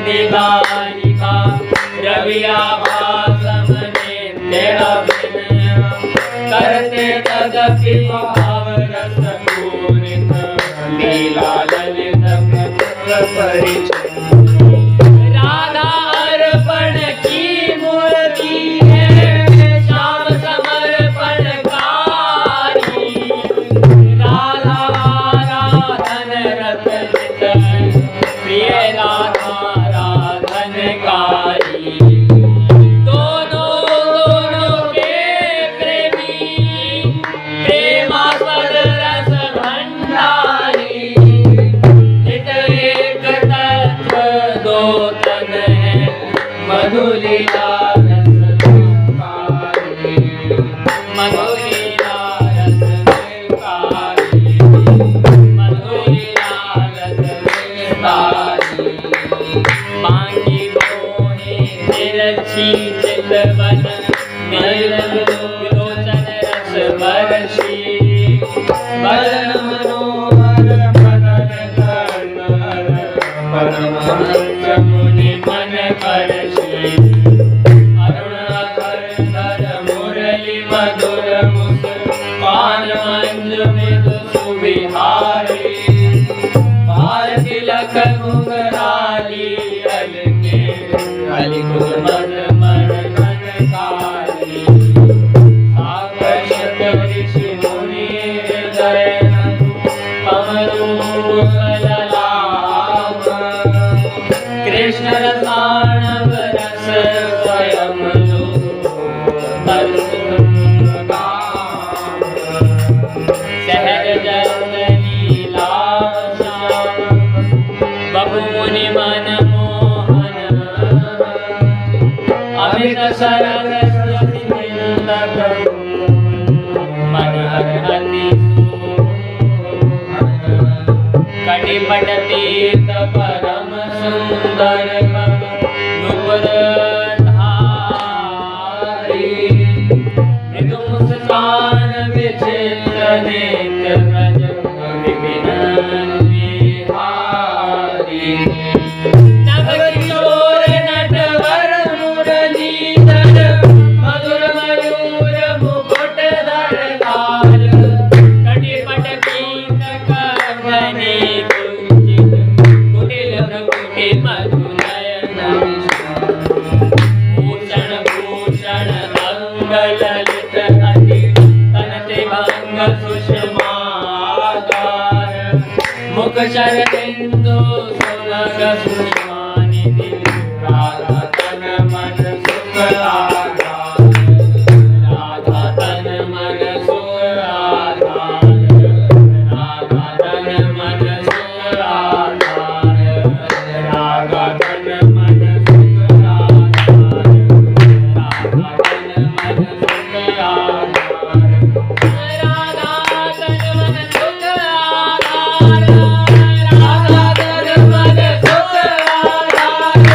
निगारिका रविया भासमने तेरा विनय करते तदपि भाव रस पूरित लीला ललित परिचय राधा अर्पण की मूर्ति है श्याम समर्पणकारी राधा आराधन रतन प्रिय राधा आराधनकारी दोनों के प्रेमी प्रेमास्पद रस भंडारी नित एक तत्व दो तन है मधुलीला रस दुखारी मधुलीला रस दुखारी मधुलीला रस दुखारी मांगी मोहे तिरछी चितवन नीलोचन रस बरसी बदन मनोहर बदन कर्णर परमहंस मुनि मन परसी अरुणाकर धर मुरली मधुर मुख पान मंजु मृदु सुविहारी बाल तिलक घुंघराली अलके अलिकुल मन मन मनकारी आकर्षक ऋषि मुनि हृदय कमरूप ललाम कृष्ण रसायन रस स्वयं लो सहर जल लीला श्याम बपु मुनि मन मोहन अमित सरल मन हर अति कटिपट तीर्थ परम सुंदर नुपुर धारी मृदु मुस्कान विचित्र नेत्र व्रज विपिन बिहारी नभ किशोर नटवर मुरलीधर मधुर मयूर मुकुट धरधार कटिपट पीत कंगने कुंजित कुटिल भ्रुकुटि मधु नयन भूषण भूषण अंग ललित अति तनते भंग सुषमागार मुख शरदिंदु सुभग सुषमानिधि राधा तन मन सुख आधार राधा तन मन सुख आधार राधा तन मन सुख आधार राधा तन मन सुख आधार राधा तन मन सुख आधार राधा तन मन सुख आधार राधा तन मन सुख आधार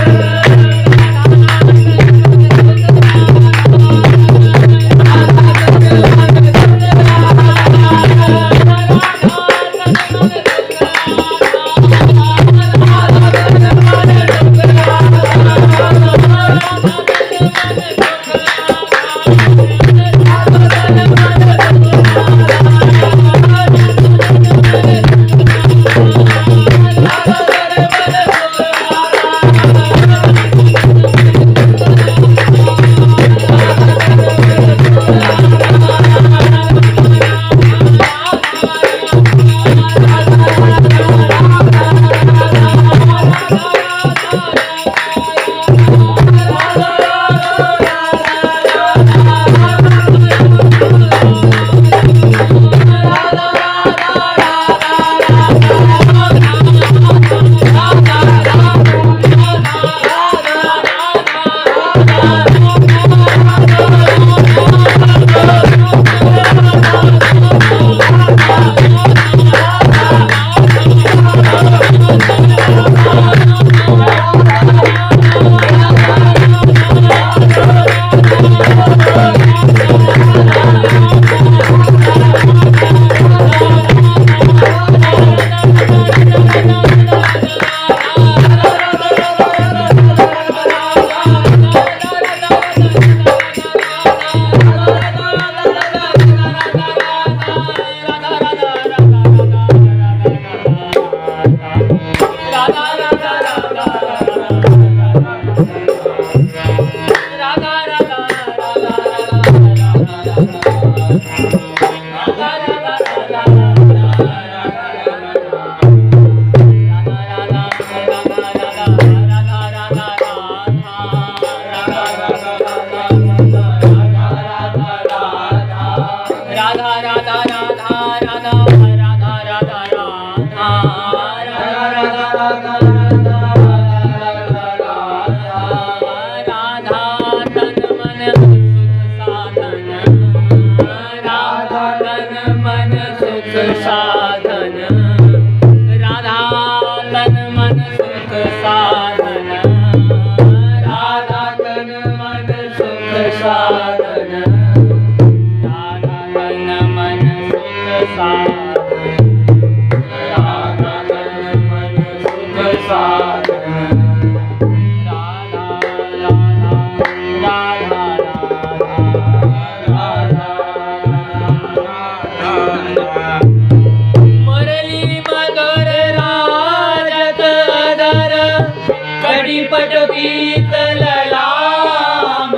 पट पीतल लाम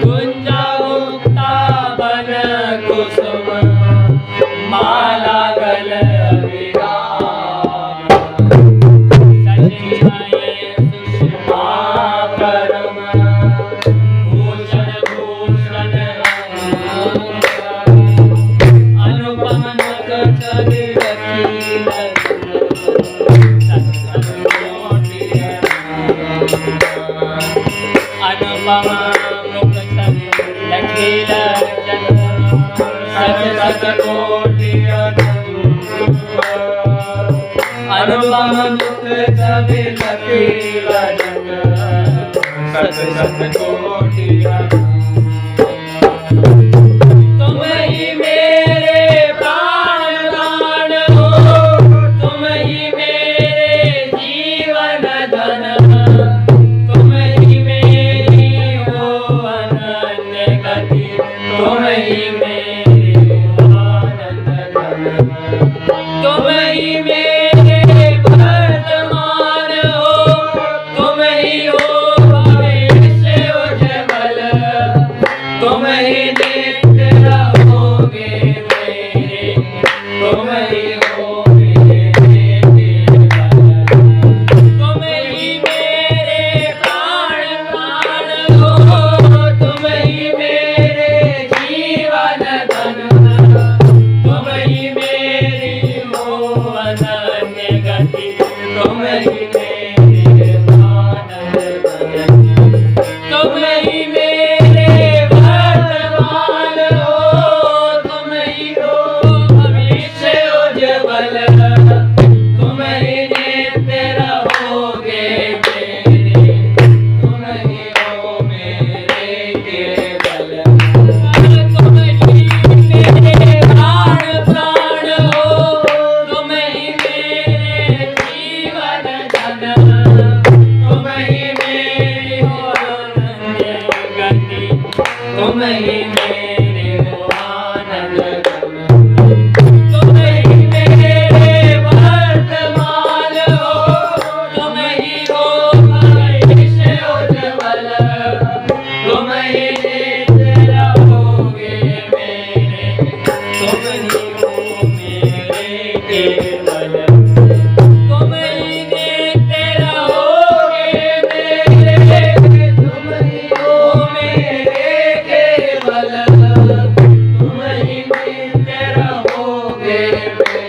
गुंजा मुक्ता बन कुसुम माला गल विराम सजनाए सुषमा परम भूषण भूषण अनुपम मुख छवि रखील अनुपम मुख छवि लखील सत सत कोटि अनुपम मुख छवि लखील सत सत कोटि तुम ही मेरे प्राण प्राण हो तुम ही मेरे जीवन धन तुम ही मेरी हो अनन्य गति तुम ही मेरी हो आनंद धन तुम ही मेरे वर्तमान हो तुम ही हो भविष्य उज्ज्वल तुम ही नित्य रहोगे मेरे तुम ही हो मेरे केवल तुम ही मेरे प्राण प्राण हो तुम ही मेरे जीवन धन तुम ही मेरी हो अनन्य गति तुम ही मेरे आनंद धन तुम ही मेरे वर्तमान हो तुम ही हो भविष्य उज्ज्वल तुम ही नित्य रहोगे मेरे तुम ही हो मेरे केवल तुम ही मेरे प्राण प्राण हो तुम ही मेरे जीवन धन तुम ही मेरी हो अनन्य गति तुम ही मेरे हो आनंद धन तुम ही मेरे वर्तमान हो तुम ही हो भविष्य उज्ज्वल तुम ही नित्य रहोगे मेरे तुम ही हो मेरे केवल तुम ही नित्य रहोगे मेरे तुम ही हो मेरे केवल तुम ही नित्य रहोगे मेरे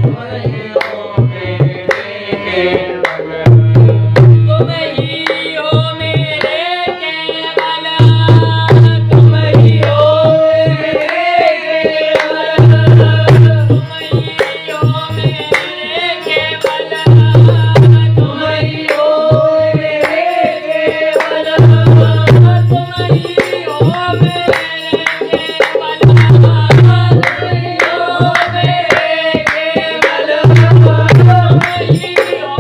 तुम ही हो मेरे केवल तुम ही हो मेरे केवल तुम ही हो मेरे केवल तुम ही हो मेरे केवल तुम ही हो मेरे केवल तुम ही हो मेरे केवल तुम ही हो मेरे केवल तुम ही हो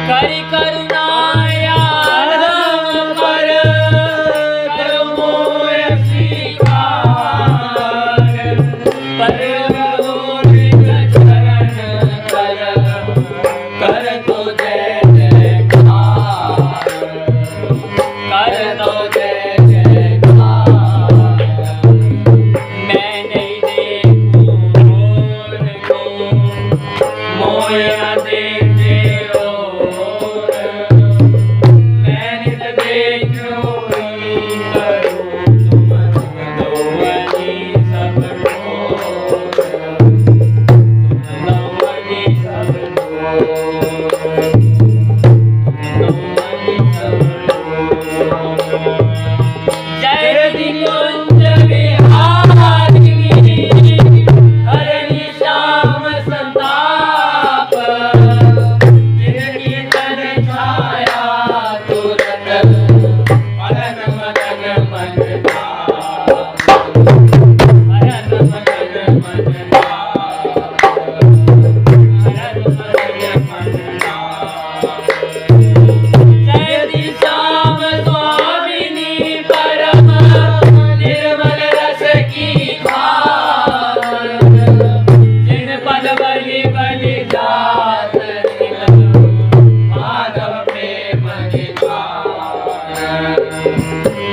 करि करुणाया हम पर करो मोय स्वीकार पर चरण कर दो जय जयकार कर दो जय जयकार मैं नहीं देखूं और को मोया देखे और मैं नित देखूं करूं तुम दौवनी सब दौवनी सब जय निकुंज विहारिणी हरणी श्याम संताप जिनकी तन छाया तुरंत मदन मदन मन भाव मदन मदन मन भाव मदन मदन मन भाव जय श्याम स्वामिनी परम निर्मल रस की खान जिन पद बलि बलि जात माधव प्रेम निधान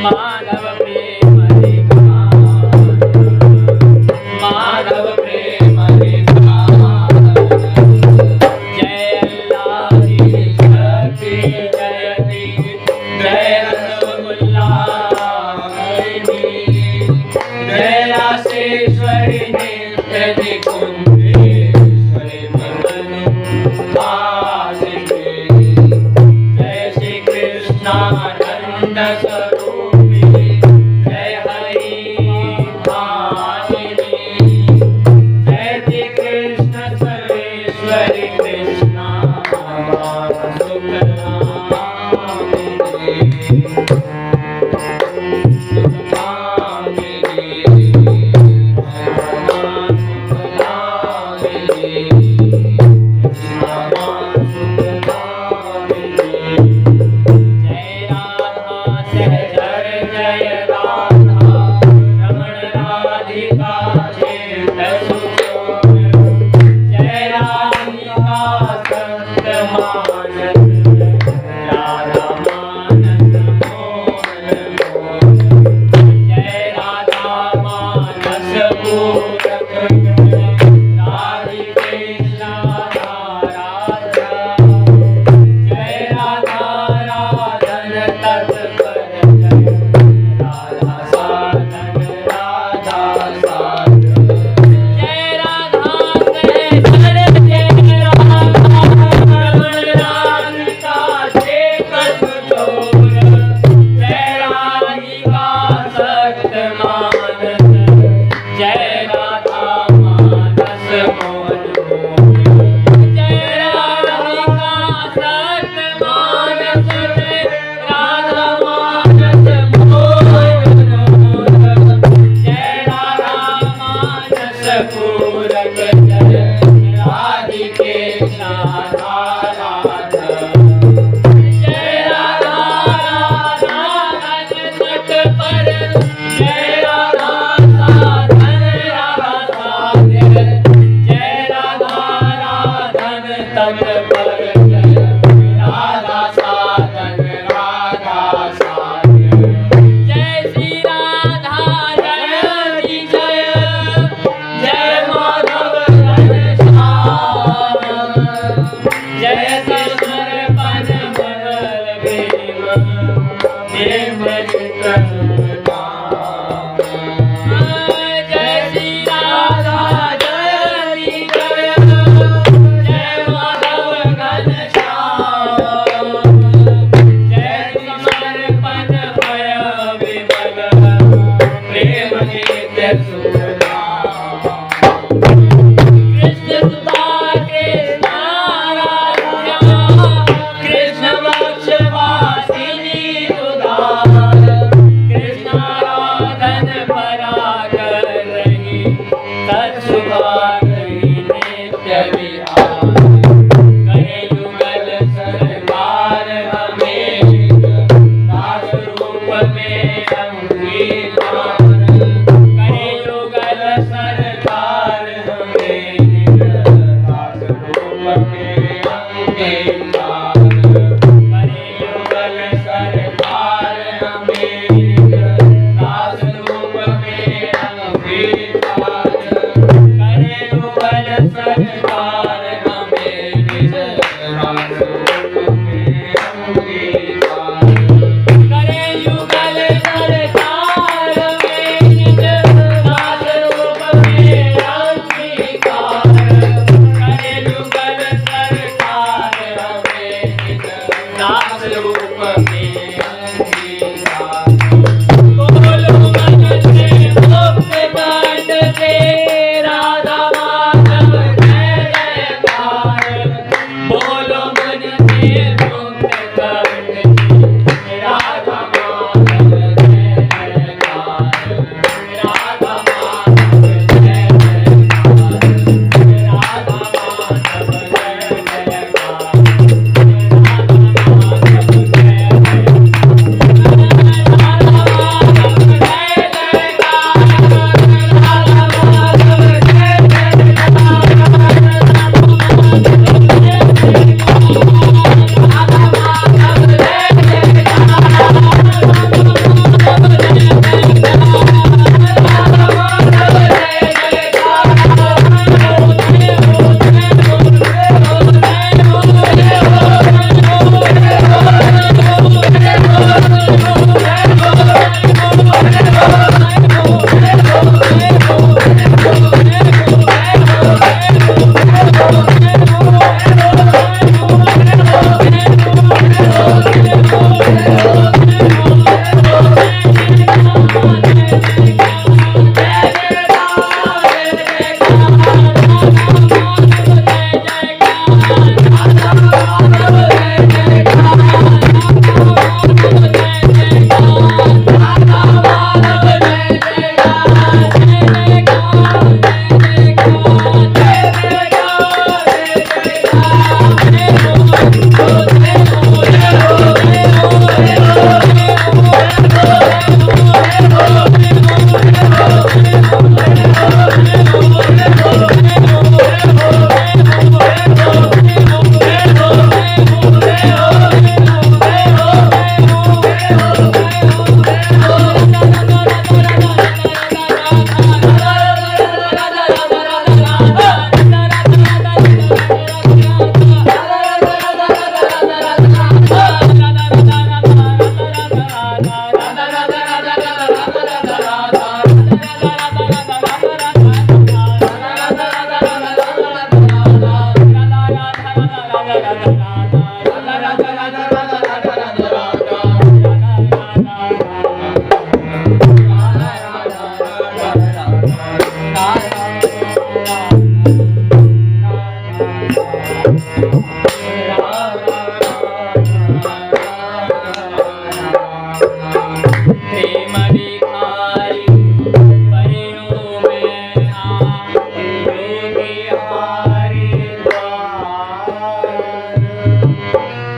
माधव प्रेम निधान माधव प्रेम निधान जय अल्लाह की शक्ति जय दी जय रसगुल्ला जय रासेश्वरी नित्य निकुंजेश्वरी मदनुवासिनी जय श्री कृष्णानंद स्वरूपिणी जय हरि भासिनी जय श्री कृष्ण सर्वेश्वरी कृष्णा कृष्ण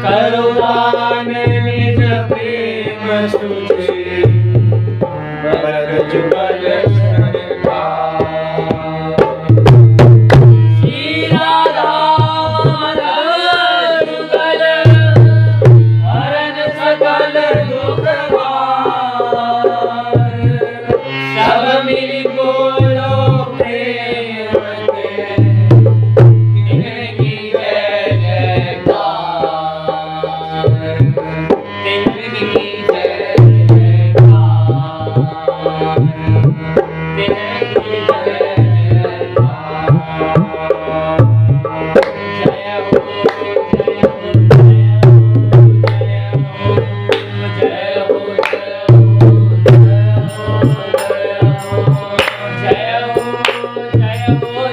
करुणान निज प्रेम सुझे भरत जुगल सरकार। श्री राधा माधव जुगल हरन सकल दुख भार। सब मिल बोलो प्रेम के तिनकी जय जयकार। तिनकी जय जयकार। तिनकी जय जयकार। जय हो जय हो जय हो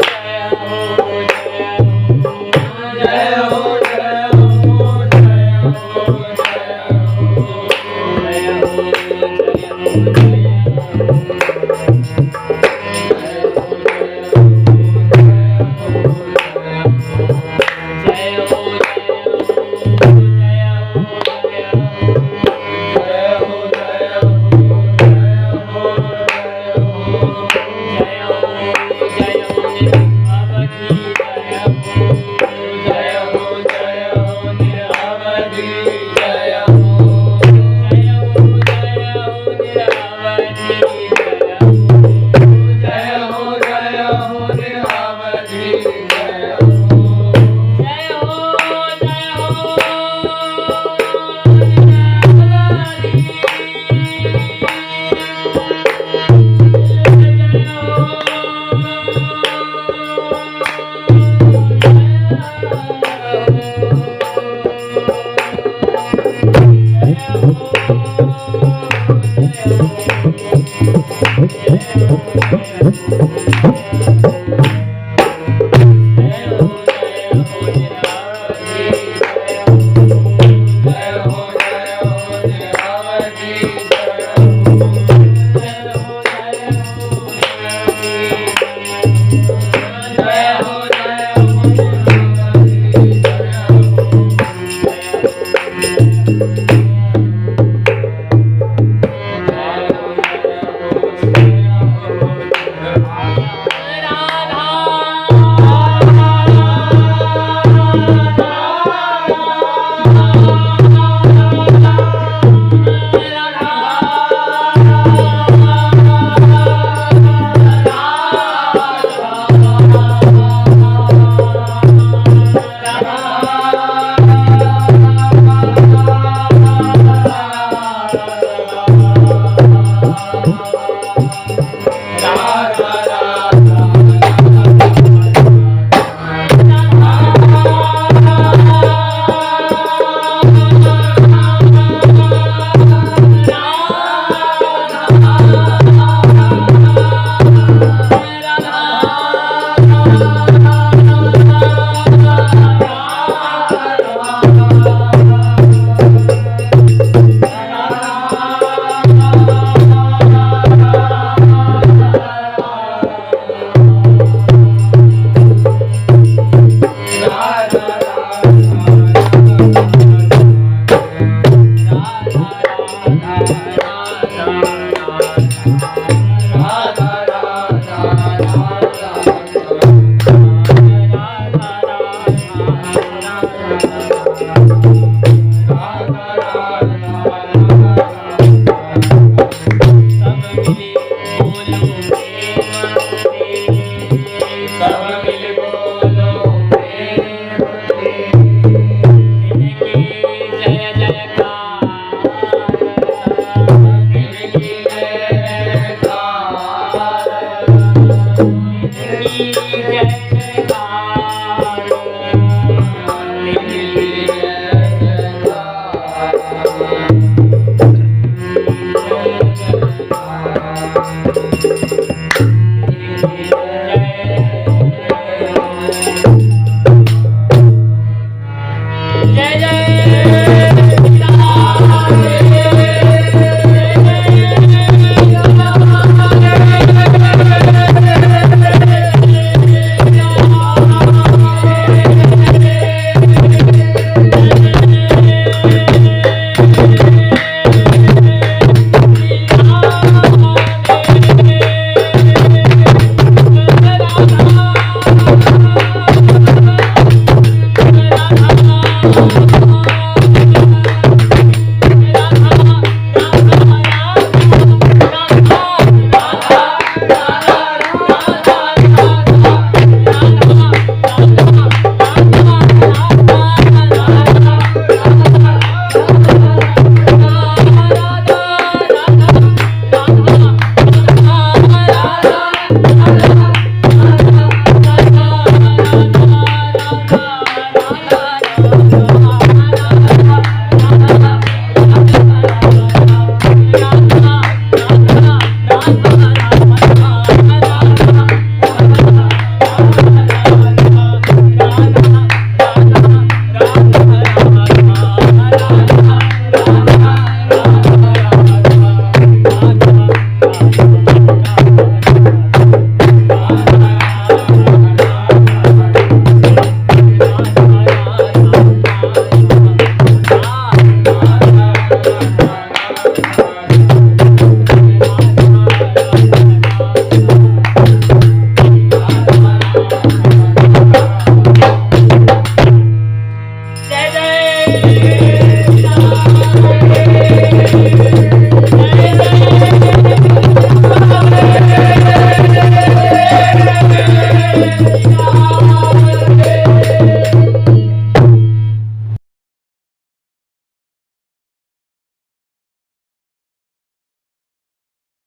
जय हो